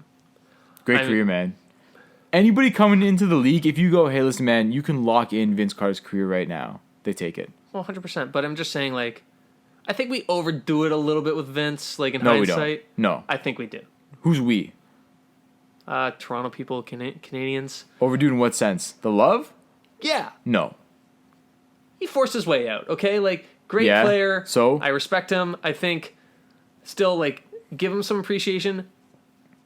Great career, man. Anybody coming into the league, if you go, hey, listen, man, you can lock in Vince Carter's career right now, they take it. Well, 100%. But I'm just saying, like, I think we overdo it a little bit with Vince, like, in No, hindsight. we don't. No. I think we do. Who's we? Toronto people, Canadians. Overdo in what sense? The love? Yeah. No. He forced his way out, okay? Like, great Yeah, player. so? I respect him. I think still, like, give him some appreciation.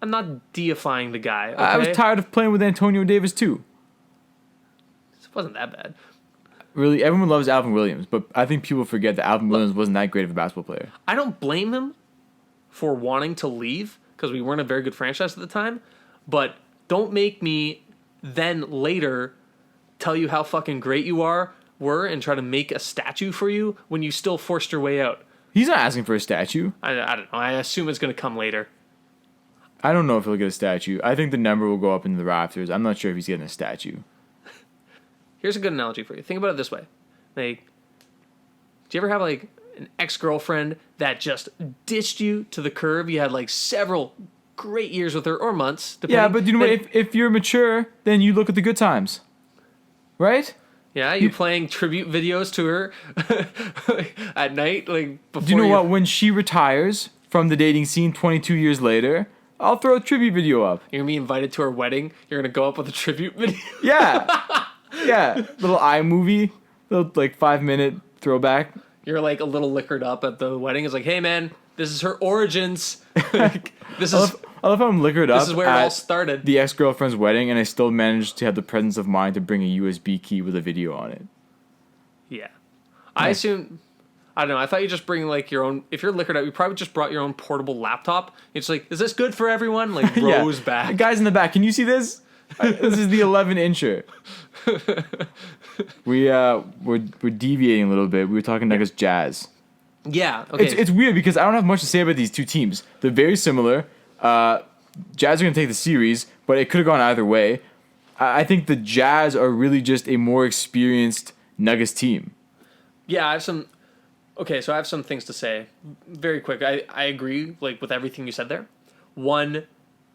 I'm not deifying the guy, okay? I was tired of playing with Antonio Davis, too. It wasn't that bad. Really, everyone loves Alvin Williams, but I think people forget that Alvin Williams wasn't that great of a basketball player. I don't blame him for wanting to leave because we weren't a very good franchise at the time, but don't make me then later tell you how fucking great you were and try to make a statue for you when you still forced your way out. He's not asking for a statue. I don't know. I assume it's going to come later. I don't know if he'll get a statue. I think the number will go up into the rafters. I'm not sure if he's getting a statue. Here's a good analogy for you. Think about it this way. Like, do you ever have, like, an ex-girlfriend that just ditched you to the curb? You had, like, several great years with her, or months, depending. Yeah, but you know what? If you're mature, then you look at the good times. Right? Yeah, you playing tribute videos to her at night, like, before Do you know what? When she retires from the dating scene 22 years later, I'll throw a tribute video up. You're going to be invited to her wedding. You're going to go up with a tribute video. Yeah. Yeah. Little iMovie. Little, like, 5-minute throwback. You're, like, a little liquored up at the wedding. It's like, hey, man, this is her origins. Like, I love how I'm liquored up. This is where it all started. The ex-girlfriend's wedding, and I still managed to have the presence of mind to bring a USB key with a video on it. Yeah. I assume... I don't know. I thought you just bring, like, your own... If you're liquored up, you probably just brought your own portable laptop. It's like, is this good for everyone? Like, rows back. The guys in the back, can you see this? This is the 11-incher. We're deviating a little bit. We were talking Nuggets Jazz. Yeah. Okay. It's weird because I don't have much to say about these two teams. They're very similar. Jazz are going to take the series, but it could have gone either way. I think the Jazz are really just a more experienced Nuggets team. Yeah, I have some... Okay, so I have some things to say. Very quick. I agree, like, with everything you said there. One,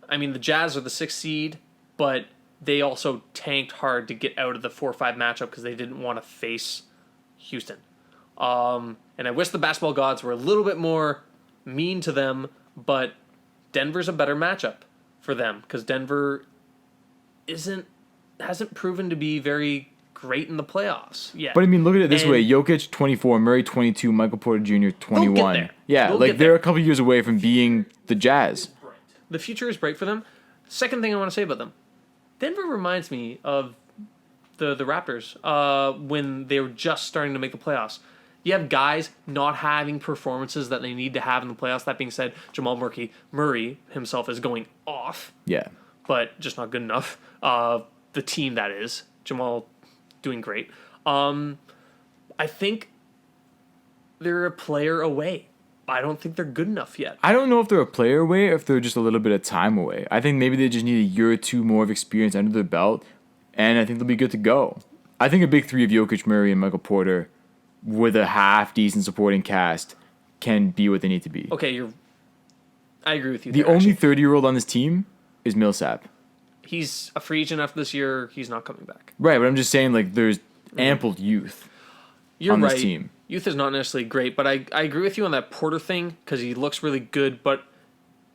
I mean, the Jazz are the 6th seed, but they also tanked hard to get out of the 4-5 matchup because they didn't want to face Houston. And I wish the basketball gods were a little bit more mean to them, but Denver's a better matchup for them because Denver hasn't proven to be very great in the playoffs yet. But I mean, look at it this And way: Jokic 24, Murray 22, Michael Porter Jr. 21. there. Yeah, They'll like get they're there. a couple years away from being the Jazz. The future is bright for them. Second thing I want to say about them, Denver reminds me of the Raptors when they were just starting to make the playoffs. You have guys not having performances that they need to have in the playoffs. That being said, Jamal Murray himself is going off, Yeah. but just not good enough. The team, that is. Jamal doing great. I think they're a player away. I don't think they're good enough yet. I don't know if they're a player away or if they're just a little bit of time away. I think maybe they just need a year or two more of experience under their belt, and I think they'll be good to go. I think a big three of Jokic, Murray, and Michael Porter with a half-decent supporting cast can be what they need to be. Okay, I agree with you. The there, only actually. 30-year-old on this team is Millsap. He's a free agent after this year. He's not coming back. Right, but I'm just saying, like, there's ample youth You're on right. this team. Youth is not necessarily great, but I agree with you on that Porter thing because he looks really good. But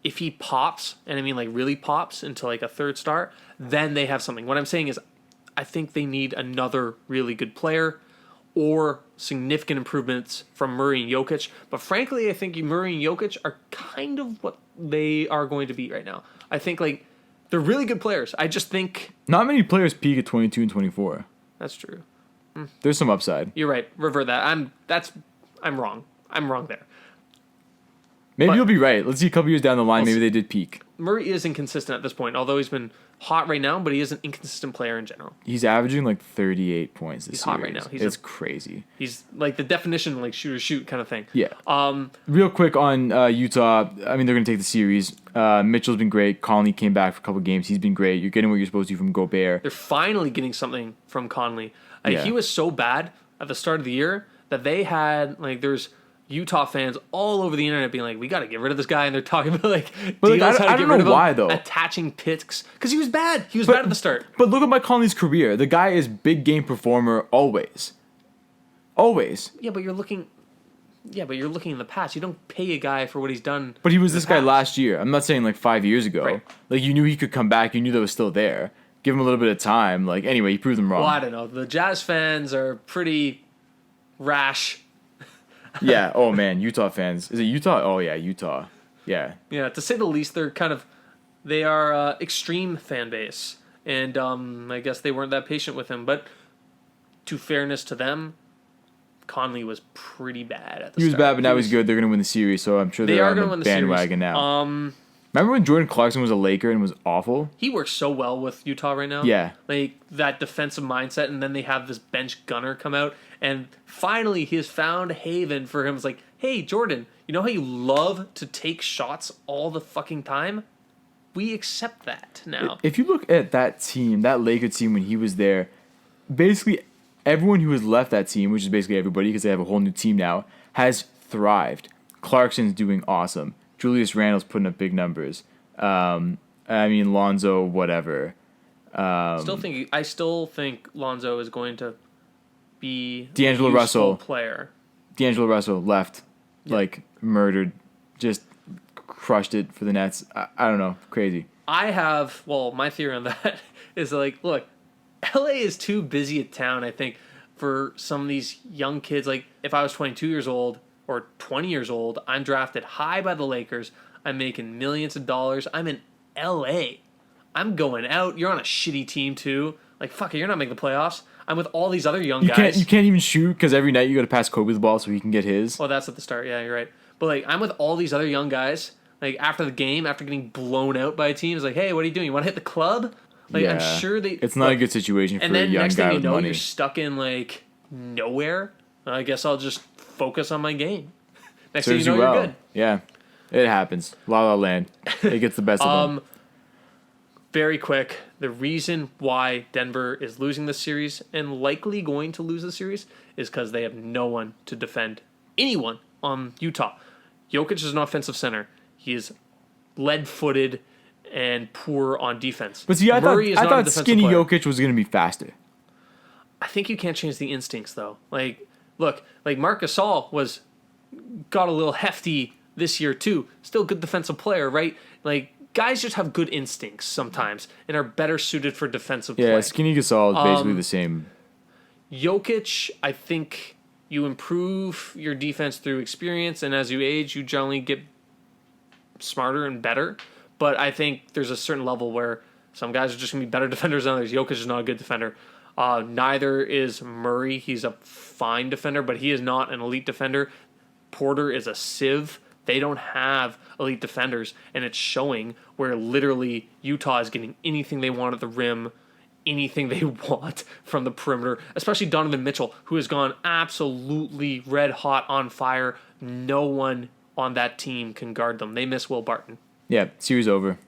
if he pops, and I mean like really pops into like a third star, then they have something. What I'm saying is I think they need another really good player or significant improvements from Murray and Jokic. But frankly, I think Murray and Jokic are kind of what they are going to be right now. I think like they're really good players. I just think Not many players peak at 22 and 24. that's true. There's some upside. You're right. Revert that. I'm wrong. I'm wrong there. Maybe But- you'll be right. Let's see a couple years down the line. Maybe they did peak. Murray is inconsistent at this point, although he's been hot right now, but he is an inconsistent player in general. He's averaging like 38 points this He's year. hot right now. It's crazy. He's like the definition like shoot or shoot kind of thing. Yeah. Um, Real quick on Utah. I mean, they're going to take the series. Mitchell's been great. Conley came back for a couple games. He's been great. You're getting what you're supposed to from Gobert. they're finally getting something from Conley. Yeah. He was so bad at the start of the year that they had like there's Utah fans all over the internet being like, we got to get rid of this guy, and they're talking about like But, like, deals I how to don't get know rid of him, why, though. attaching picks because he was bad. He was bad at the start. But look at Mike Conley's career. The guy is big game performer always. Always. Yeah, but you're looking in the past. You don't pay a guy for what he's done. But he was in the this guy past. last year. I'm not saying like 5 years ago. Right. Like you knew he could come back. You knew that was still there. Give him a little bit of time. Like anyway, he proved them wrong. Well, I don't know. The Jazz fans are pretty rash. Yeah. Oh man, Utah fans. Is it Utah? Oh yeah, Utah. Yeah. Yeah, to say the least, they are extreme fan base, and I guess they weren't that patient with him. But to fairness to them, Conley was pretty bad at the He was start. bad, but now he's good. They're gonna win the series, so I'm sure They they're are on going to the win the bandwagon series. now. Remember when Jordan Clarkson was a Laker and was awful? He works so well with Utah right now. Yeah. Like that defensive mindset, and then they have this bench gunner come out, and finally he has found haven for him. It's like, hey, Jordan, you know how you love to take shots all the fucking time? We accept that now. If you look at that team, that Laker team when he was there, basically everyone who has left that team, which is basically everybody because they have a whole new team now, has thrived. Clarkson's doing awesome. Julius Randle's putting up big numbers. I mean, Lonzo, whatever. I still think Lonzo is going to be D'Angelo a useful Russell. player. D'Angelo Russell left, like murdered, just crushed it for the Nets. I don't know, crazy. My theory on that is like, look, LA is too busy a town, I think, for some of these young kids. Like, if I was 22 years old or 20 years old, I'm drafted high by the Lakers. I'm making millions of dollars. I'm in LA. I'm going out. You're on a shitty team, too. Like, fuck it, you're not making the playoffs. I'm with all these other young guys. You can't even shoot because every night you got to pass Kobe the ball so he can get his. Oh, that's at the start. Yeah, you're right. But, like, I'm with all these other young guys. Like, after the game, after getting blown out by a team, it's like, hey, what are you doing? You want to hit the club? Like, I'm sure they... It's not a good situation for and a then young next guy thing you with know, money. you're stuck in, like, nowhere. I guess I'll just focus on my game. Next thing Serves you know, you well. you're good. Yeah, it happens. La La Land. It gets the best of them. Very quick, the reason why Denver is losing this series and likely going to lose the series is because they have no one to defend anyone on Utah. Jokic is an offensive center. He is lead-footed and poor on defense. But see, I Murray is not a thought defensive skinny player. Jokic was going to be faster. I think you can't change the instincts, though. Like, look, like Marc Gasol got a little hefty this year too. Still a good defensive player, right? Like guys just have good instincts sometimes and are better suited for defensive play. Yeah, Skinny Gasol is basically the same. Jokic, I think you improve your defense through experience, and as you age, you generally get smarter and better. But I think there's a certain level where some guys are just going to be better defenders than others. Jokic is not a good defender. Neither is Murray. He's a fine defender, but he is not an elite defender. Porter is a sieve. They don't have elite defenders, and it's showing where literally Utah is getting anything they want at the rim, anything they want from the perimeter, especially Donovan Mitchell, who has gone absolutely red hot on fire. No one on that team can guard them. They miss Will Barton. Yeah, series over.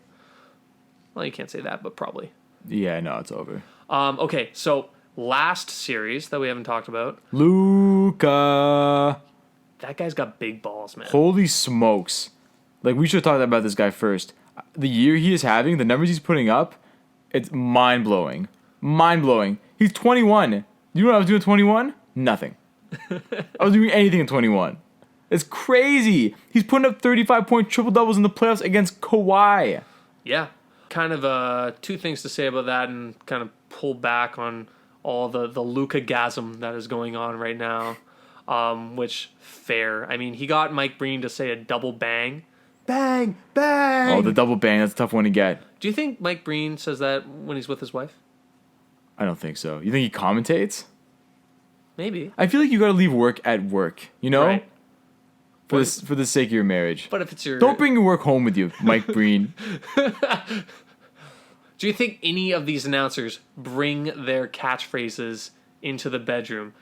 Well, you can't say that, but probably. Yeah, no, it's over. Okay, so last series that we haven't talked about. Luka. That guy's got big balls, man. Holy smokes. Like, we should have talked about this guy first. The year he is having, the numbers he's putting up, it's mind-blowing. Mind-blowing. He's 21. You know what I was doing at 21? Nothing. I was doing anything at 21. It's crazy. He's putting up 35-point triple-doubles in the playoffs against Kawhi. Yeah. Kind of two things to say about that and kind of pull back on all the Luka-gasm that is going on right now. Which, fair. I mean, he got Mike Breen to say a double bang. Bang! Bang! Oh, the double bang. That's a tough one to get. Do you think Mike Breen says that when he's with his wife? I don't think so. You think he commentates? Maybe. I feel like you got to leave work at work, you know? Right. For the sake of your marriage. But if it's your... Don't bring your work home with you, Mike Breen. Do you think any of these announcers bring their catchphrases into the bedroom?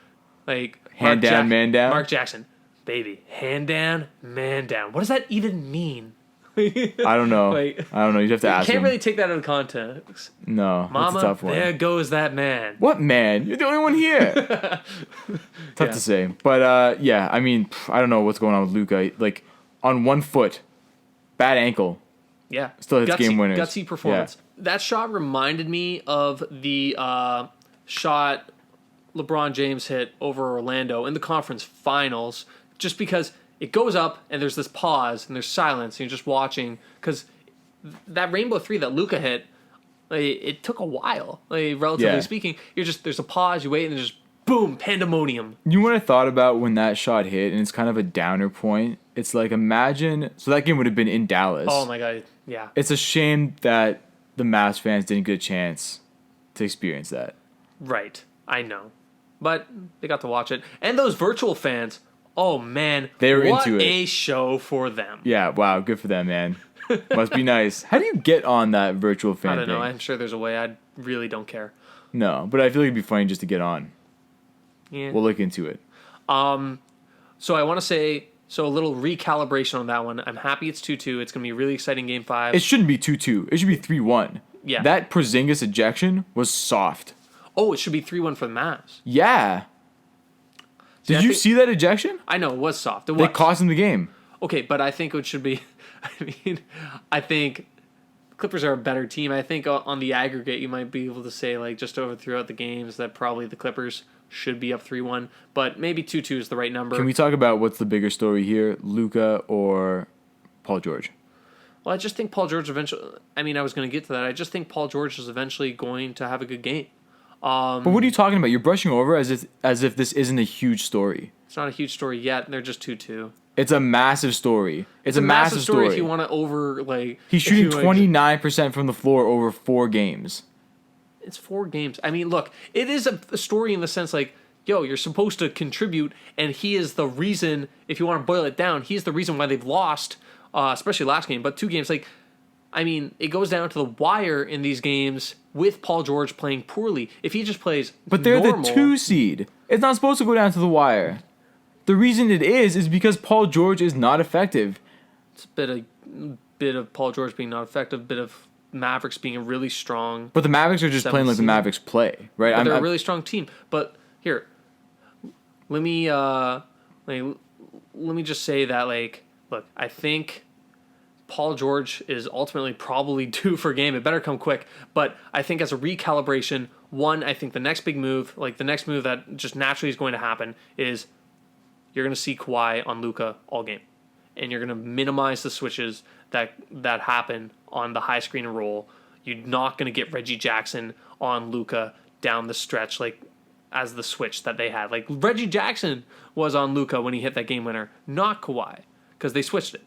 Like... Hand down, man down? Mark Jackson. Baby. Hand down, man down. What does that even mean? I don't know. Like, I don't know. You'd have to ask him. Can't really take that out of context. No, Mama, that's a tough one. there goes that man. What man? You're the only one here. Tough to say. But, yeah, I mean, I don't know what's going on with Luka. Like, on one foot, bad ankle. Yeah. Still hits game winners. Gutsy performance. Yeah. That shot reminded me of the shot LeBron James hit over Orlando in the conference finals, just because it goes up and there's this pause and there's silence and you're just watching, because that rainbow three that Luka hit, it took a while, relatively speaking. There's a pause, you wait, and just boom, pandemonium. You know what I thought about when that shot hit, and it's kind of a downer point? It's like, imagine, so that game would have been in Dallas. Oh my God, yeah. It's a shame that the Mavs fans didn't get a chance to experience that. Right, I know. But they got to watch it. And those virtual fans, oh man, they were into it. What a show for them. Yeah, wow, good for them, man. Must be nice. How do you get on that virtual fan thing? I don't know. I'm sure there's a way. I really don't care. No, but I feel like it'd be funny just to get on. Yeah. We'll look into it. So I want to say, a little recalibration on that one. I'm happy it's 2-2. It's going to be a really exciting Game 5. It shouldn't be 2-2. It should be 3-1. Yeah. That Porzingis ejection was soft. Oh, it should be 3-1 for the Mavs. Yeah. Did you see that ejection? I know, it was soft. They cost him the game. Okay, but I think it should be... I think Clippers are a better team. I think on the aggregate, you might be able to say, just over throughout the games, that probably the Clippers should be up 3-1. But maybe 2-2 is the right number. Can we talk about what's the bigger story here, Luka or Paul George? Well, I just think Paul George eventually... I was going to get to that. I just think Paul George is eventually going to have a good game. But what are you talking about? You're brushing over as if this isn't a huge story. It's not a huge story yet. They're just 2-2. It's a massive story. It's a massive story. If you want to He's shooting 29% from the floor over 4 games. It's 4 games. Look, it is a story in the sense you're supposed to contribute, and he is the reason, if you want to boil it down, he's the reason why they've lost, especially last game, but 2 games. It goes down to the wire in these games with Paul George playing poorly. If he just plays But they're the 2 seed. It's not supposed to go down to the wire. The reason it is because Paul George is not effective. It's a bit of Paul George being not effective, a bit of Mavericks being really strong. But the Mavericks are just playing like the Mavericks play, right? But they're a really strong team. But here, let me just say that, look, I think Paul George is ultimately probably due for a game. It better come quick. But I think as a recalibration, I think the next big move, the next move that just naturally is going to happen is you're going to see Kawhi on Luka all game. and you're going to minimize the switches that happen on the high screen and roll. You're not going to get Reggie Jackson on Luka down the stretch like as the switch that they had. Like Reggie Jackson was on Luka when he hit that game winner, not Kawhi, because they switched it.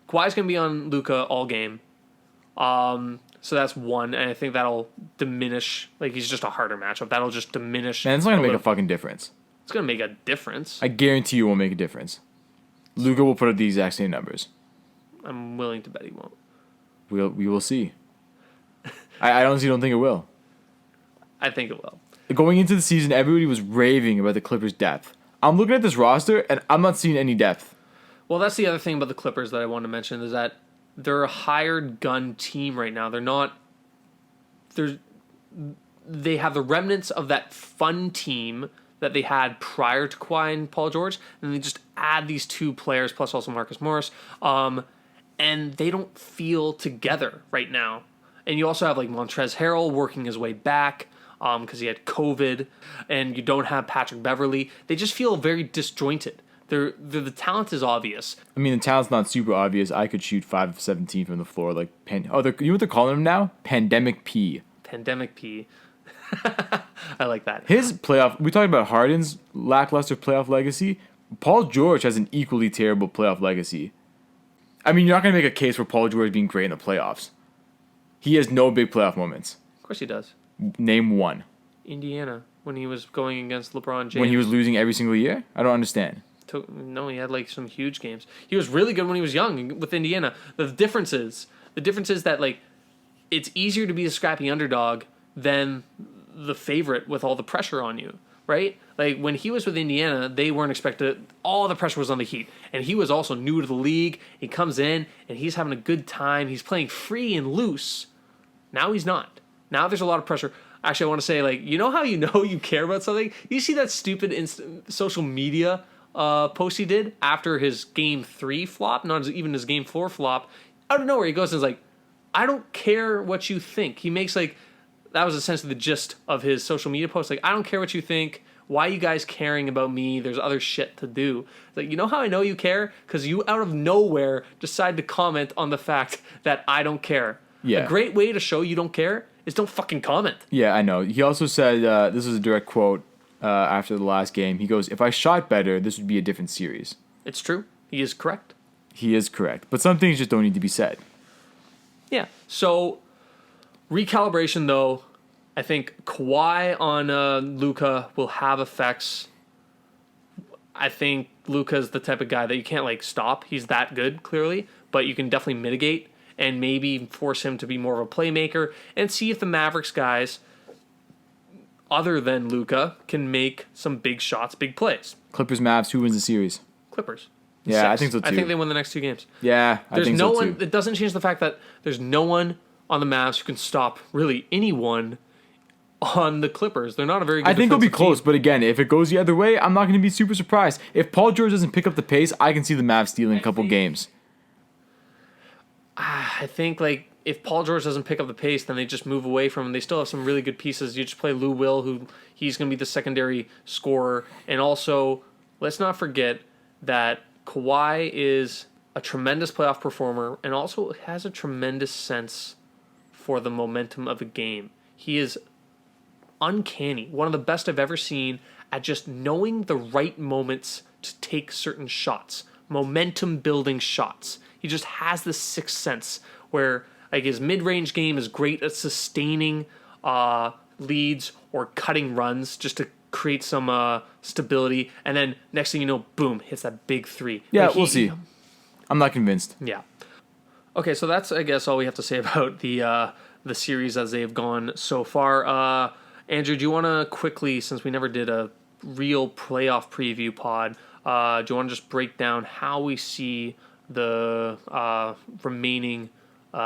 Kawhi's going to be on Luka all game. So that's one, and I think that'll diminish. Like he's just a harder matchup. That'll just diminish. Man, it's not gonna make a fucking difference. It's gonna make a difference. I guarantee you, it won't make a difference. Luka will put up the exact same numbers. I'm willing to bet he won't. We will see. I honestly don't think it will. I think it will. Going into the season, everybody was raving about the Clippers' depth. I'm looking at this roster, and I'm not seeing any depth. Well, that's the other thing about the Clippers that I want to mention is that they're a hired gun team right now. They're not. They have the remnants of that fun team that they had prior to Kawhi and Paul George, and they just add these two players plus also Marcus Morris, and they don't feel together right now. And you also have like Montrezl Harrell working his way back because he had COVID, and you don't have Patrick Beverley. They just feel very disjointed. The talent is obvious. I mean, the talent's not super obvious. I could shoot 5 of 17 from the floor. Like you know what they're calling him now? Pandemic P. Pandemic P. I like that. His playoff. We talked about Harden's lackluster playoff legacy. Paul George has an equally terrible playoff legacy. I mean, you're not going to make a case for Paul George being great in the playoffs. He has no big playoff moments. Of course he does. Name one. Indiana, when he was going against LeBron James. When he was losing every single year? I don't understand. No, he had like some huge games. He was really good when he was young with Indiana. The difference is that like it's easier to be a scrappy underdog than the favorite with all the pressure on you, right? Like when he was with Indiana, they weren't expected. All the pressure was on the Heat, and he was also new to the league. He comes in and he's having a good time. He's playing free and loose. Now he's not. Now there's a lot of pressure. Actually, I want to say, like, you know how you know you care about something? You see that stupid social media post he did after his Game 3 flop, not even his Game 4 flop. Out of nowhere, he goes and is like, I don't care what you think. He makes, like, that was essentially the gist of his social media post. Like, I don't care what you think. Why are you guys caring about me? There's other shit to do. Like, you know how I know you care? Because you, out of nowhere, decide to comment on the fact that I don't care. Yeah. A great way to show you don't care is don't fucking comment. Yeah, I know. He also said, this was a direct quote after the last game. He goes, if I shot better, this would be a different series. It's true. He is correct. He is correct. But some things just don't need to be said. Yeah. So, recalibration, though, I think Kawhi on Luka will have effects. I think Luka's the type of guy that you can't, like, stop. He's that good, clearly. But you can definitely mitigate and maybe force him to be more of a playmaker and see if the Mavericks guys, other than Luka, can make some big shots, big plays. Clippers, Mavs, who wins the series? Clippers. Yeah, 6. I think so too. I think they win the next 2 games. Yeah, I think so too. It doesn't change the fact that there's no one on the Mavs who can stop really anyone on the Clippers. They're not a very good I think it'll be defensive close, team. but again, if it goes the other way, I'm not going to be super surprised. If Paul George doesn't pick up the pace, I can see the Mavs stealing a couple games. I think, like, if Paul George doesn't pick up the pace, then they just move away from him. They still have some really good pieces. You just play Lou Will, who he's going to be the secondary scorer. And also, let's not forget that Kawhi is a tremendous playoff performer and also has a tremendous sense for the momentum of a game. He is uncanny. One of the best I've ever seen at just knowing the right moments to take certain shots. Momentum building shots. He just has this sixth sense where like his mid-range game is great at sustaining leads or cutting runs just to create some stability, and then next thing you know, boom, hits that big 3. Yeah, we'll see. I'm not convinced. Yeah. Okay, so that's I guess all we have to say about the series as they've gone so far. Andrew, do you want to quickly, since we never did a real playoff preview pod, do you want to just break down how we see the remaining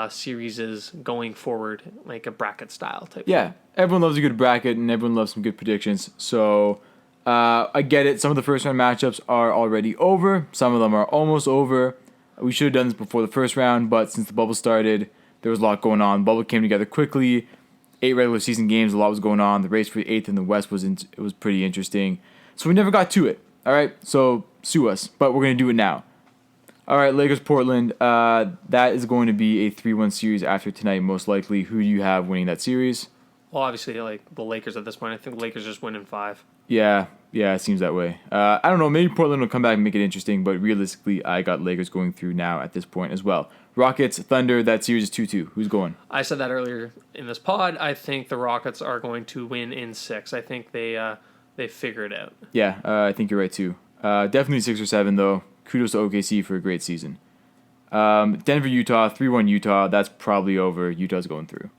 series is going forward, like a bracket style type? Yeah, everyone loves a good bracket and everyone loves some good predictions. So I get it. Some of the first round matchups are already over. Some of them are almost over. We should have done this before the first round, but since the bubble started, there was a lot going on. The bubble came together quickly. 8 regular season games, a lot was going on. The race for 8th in the West was pretty interesting. So we never got to it. All right, so sue us, but we're going to do it now. All right, Lakers Portland. That is going to be a 3-1 series after tonight, most likely. Who do you have winning that series? Well, obviously, like the Lakers at this point. I think the Lakers just win in 5. Yeah, it seems that way. I don't know. Maybe Portland will come back and make it interesting, but realistically, I got Lakers going through now at this point as well. Rockets, Thunder, that series is 2-2. Who's going? I said that earlier in this pod. I think the Rockets are going to win in 6. I think they figure it out. Yeah, I think you're right too. Definitely 6 or 7 though. Kudos to OKC for a great season. Denver, Utah, 3-1 Utah. That's probably over. Utah's going through.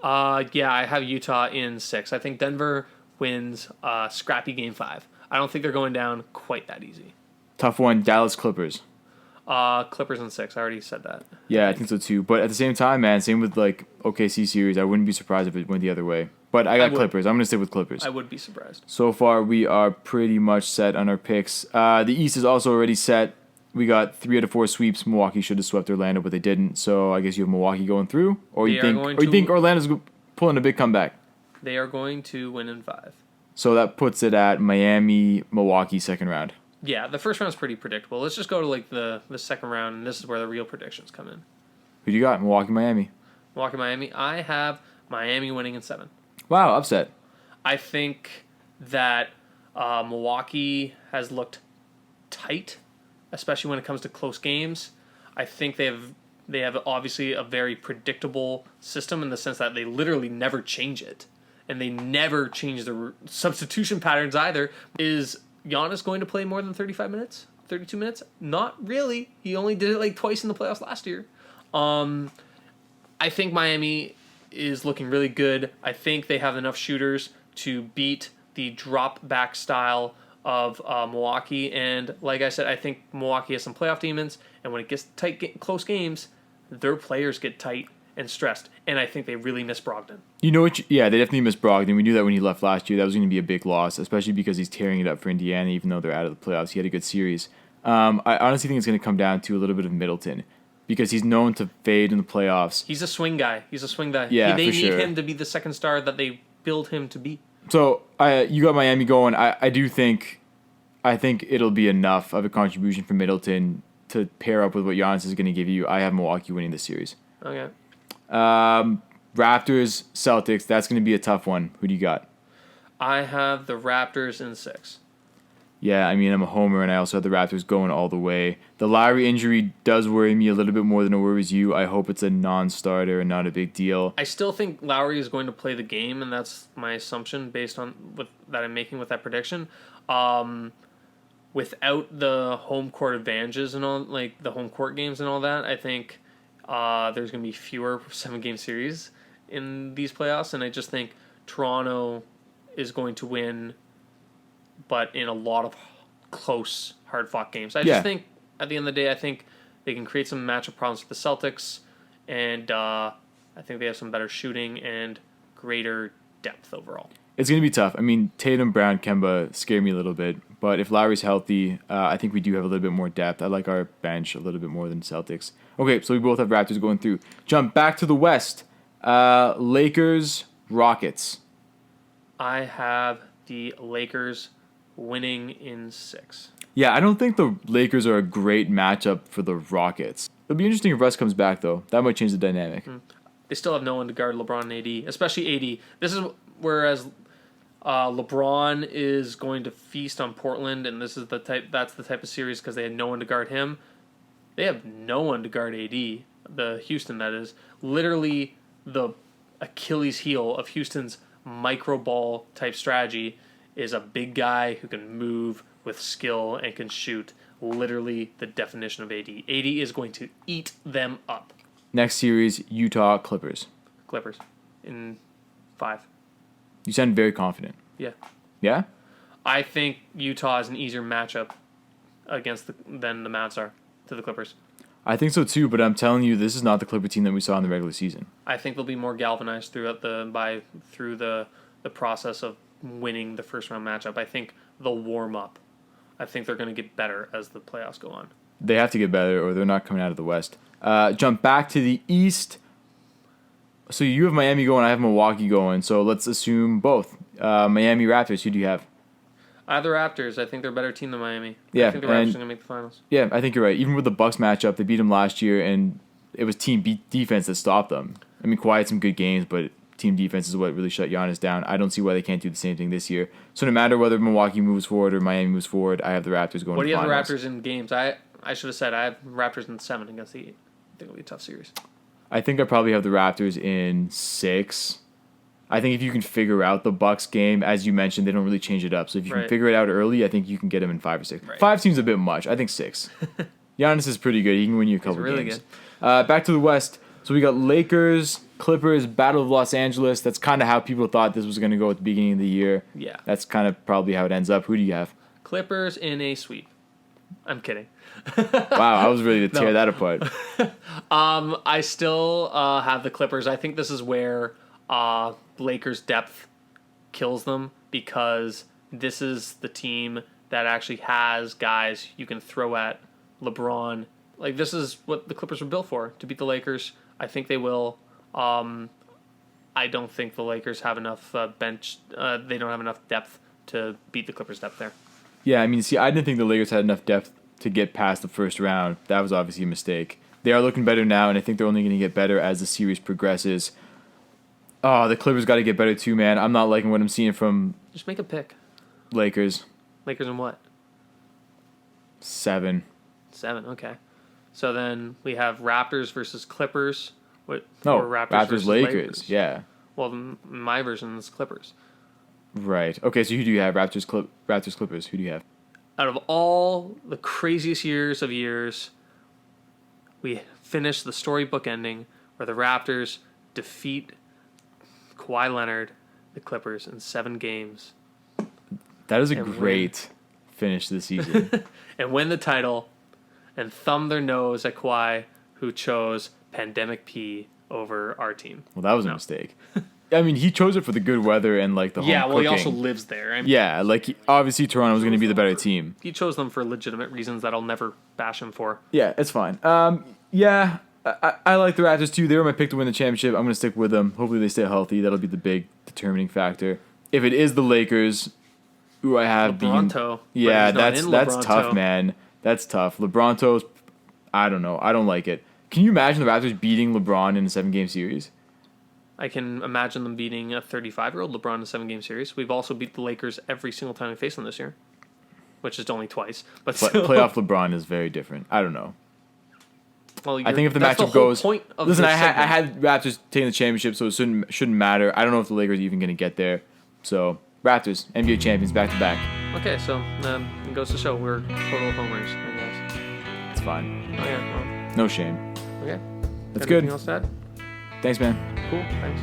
Yeah, I have Utah in 6. I think Denver wins scrappy game 5. I don't think they're going down quite that easy. Tough one, Dallas Clippers. Clippers in 6. I already said that. Yeah, I think so too. But at the same time, man, same with like OKC series. I wouldn't be surprised if it went the other way. But I got Clippers. I'm going to stick with Clippers. I would be surprised. So far, we are pretty much set on our picks. The East is also already set. We got 3 out of 4 sweeps. Milwaukee should have swept Orlando, but they didn't. So I guess you have Milwaukee going through, or you think Orlando's pulling a big comeback. They are going to win in 5. So that puts it at Miami, Milwaukee second round. Yeah, the first round's pretty predictable. Let's just go to like the second round, and this is where the real predictions come in. Who do you got? Milwaukee, Miami. Milwaukee, Miami. I have Miami winning in 7. Wow, upset. I think that Milwaukee has looked tight, especially when it comes to close games. I think they have obviously a very predictable system in the sense that they literally never change it, and they never change the substitution patterns either. Is Giannis going to play more than 35 minutes? 32 minutes? Not really. He only did it like twice in the playoffs last year. I think Miami is looking really good. I think they have enough shooters to beat the drop back style of Milwaukee. And like I said, I think Milwaukee has some playoff demons. And when it gets tight, close games, their players get tight and stressed. And I think they really miss Brogdon. You know what? Yeah, they definitely miss Brogdon. We knew that when he left last year. That was going to be a big loss, especially because he's tearing it up for Indiana, even though they're out of the playoffs. He had a good series. I honestly think it's going to come down to a little bit of Middleton, because he's known to fade in the playoffs. He's a swing guy. Yeah, they for need sure. him to be the second star that they build him to be. So you got Miami going. I think it'll be enough of a contribution from Middleton to pair up with what Giannis is going to give you. I have Milwaukee winning the series. Okay. Raptors, Celtics. That's going to be a tough one. Who do you got? I have the Raptors in 6. Yeah, I mean, I'm a homer, and I also have the Raptors going all the way. The Lowry injury does worry me a little bit more than it worries you. I hope it's a non-starter and not a big deal. I still think Lowry is going to play the game, and that's my assumption based on that I'm making with that prediction. Without the home court advantages and all, like the home court games and all that, I think there's going to be fewer 7-game series in these playoffs, and I just think Toronto is going to win, but in a lot of close, hard-fought games. I just think, at the end of the day, I think they can create some matchup problems for the Celtics, and I think they have some better shooting and greater depth overall. It's going to be tough. I mean, Tatum, Brown, Kemba scare me a little bit, but if Lowry's healthy, I think we do have a little bit more depth. I like our bench a little bit more than Celtics. Okay, so we both have Raptors going through. Jump back to the West. Lakers, Rockets. I have the Lakers winning in 6. Yeah, I don't think the Lakers are a great matchup for the Rockets. It'll be interesting if Russ comes back, though. That might change the dynamic. They still have no one to guard LeBron and AD, especially AD. This is whereas LeBron is going to feast on Portland, and that's the type of series because they had no one to guard him. They have no one to guard AD, the Houston, that is. Literally the Achilles heel of Houston's micro ball type strategy is a big guy who can move with skill and can shoot. Literally the definition of AD. AD is going to eat them up. Next series, Utah Clippers. Clippers in 5. You sound very confident. Yeah. Yeah? I think Utah is an easier matchup than the Mavs are to the Clippers. I think so too, but I'm telling you, this is not the Clipper team that we saw in the regular season. I think they'll be more galvanized through the process of winning the first round matchup. I think they'll warm up. I think they're going to get better as the playoffs go on. They have to get better, or they're not coming out of the West. Jump back to the East. So you have Miami going, I have Milwaukee going. So let's assume both. Miami Raptors, who do you have? I have the Raptors. I think they're a better team than Miami. Yeah, I think the Raptors are going to make the finals. Yeah, I think you're right. Even with the Bucks matchup, they beat them last year, and it was team defense that stopped them. I mean, Kawhi had some good games, but team defense is what really shut Giannis down. I don't see why they can't do the same thing this year. So no matter whether Milwaukee moves forward or Miami moves forward, I have the Raptors going to the finals. What do you have the Raptors in games? I should have said I have Raptors in 7 against the 8. I think it'll be a tough series. I think I probably have the Raptors in 6. I think if you can figure out the Bucks game, as you mentioned, they don't really change it up. So if you can figure it out early, I think you can get them in 5 or 6. Right. 5 seems a bit much. I think 6. Giannis is pretty good. He can win you a couple really games. Good. Back to the West. So we got Lakers, Clippers, Battle of Los Angeles. That's kind of how people thought this was going to go at the beginning of the year. Yeah. That's kind of probably how it ends up. Who do you have? Clippers in a sweep. I'm kidding. Wow, I was ready to tear that apart. I still have the Clippers. I think this is where Lakers' depth kills them because this is the team that actually has guys you can throw at LeBron. Like, this is what the Clippers were built for, to beat the Lakers. I think they will. I don't think the Lakers have enough bench. They don't have enough depth to beat the Clippers' depth there. Yeah, I mean, see, I didn't think the Lakers had enough depth to get past the first round. That was obviously a mistake. They are looking better now, and I think they're only going to get better as the series progresses. Oh, the Clippers got to get better too, man. I'm not liking what I'm seeing from Just make a pick. Lakers. Lakers in what? 7. 7, okay. So then we have Raptors versus Clippers. Or Raptors versus Lakers. Yeah. Well, my version is Clippers. Right. Okay, so who do you have? Raptors Clippers. Who do you have? Out of all the craziest years of years, we finished the storybook ending where the Raptors defeat Kawhi Leonard, the Clippers, in 7 games. That is a great finish to the season. And win the title and thumb their nose at Kawhi, who chose Pandemic P over our team. Well, that was a mistake. I mean, he chose it for the good weather and like the home cooking. He also lives there. I mean, yeah, like obviously Toronto was going to be the better team. He chose them for legitimate reasons that I'll never bash him for. Yeah, it's fine. Yeah, I like the Raptors too. They were my pick to win the championship. I'm going to stick with them. Hopefully they stay healthy. That'll be the big determining factor. If it is the Lakers, who I have LeBronto. Yeah, that's tough, man. That's tough. LeBronto's, I don't know. I don't like it. Can you imagine the Raptors beating LeBron in a 7-game series? I can imagine them beating a 35-year-old LeBron in a 7-game series. We've also beat the Lakers every single time we face them this year, which is only twice. But playoff LeBron is very different. I don't know. Well, I think if the matchup goes, listen, I had Raptors taking the championship, so it shouldn't matter. I don't know if the Lakers are even going to get there. So Raptors, NBA champions, back to back. Okay, so it goes to show we're total homers, I guess. It's fine. Oh yeah. Well. No shame. Okay. That's good. Anything else to add? Thanks, man. Cool. Thanks.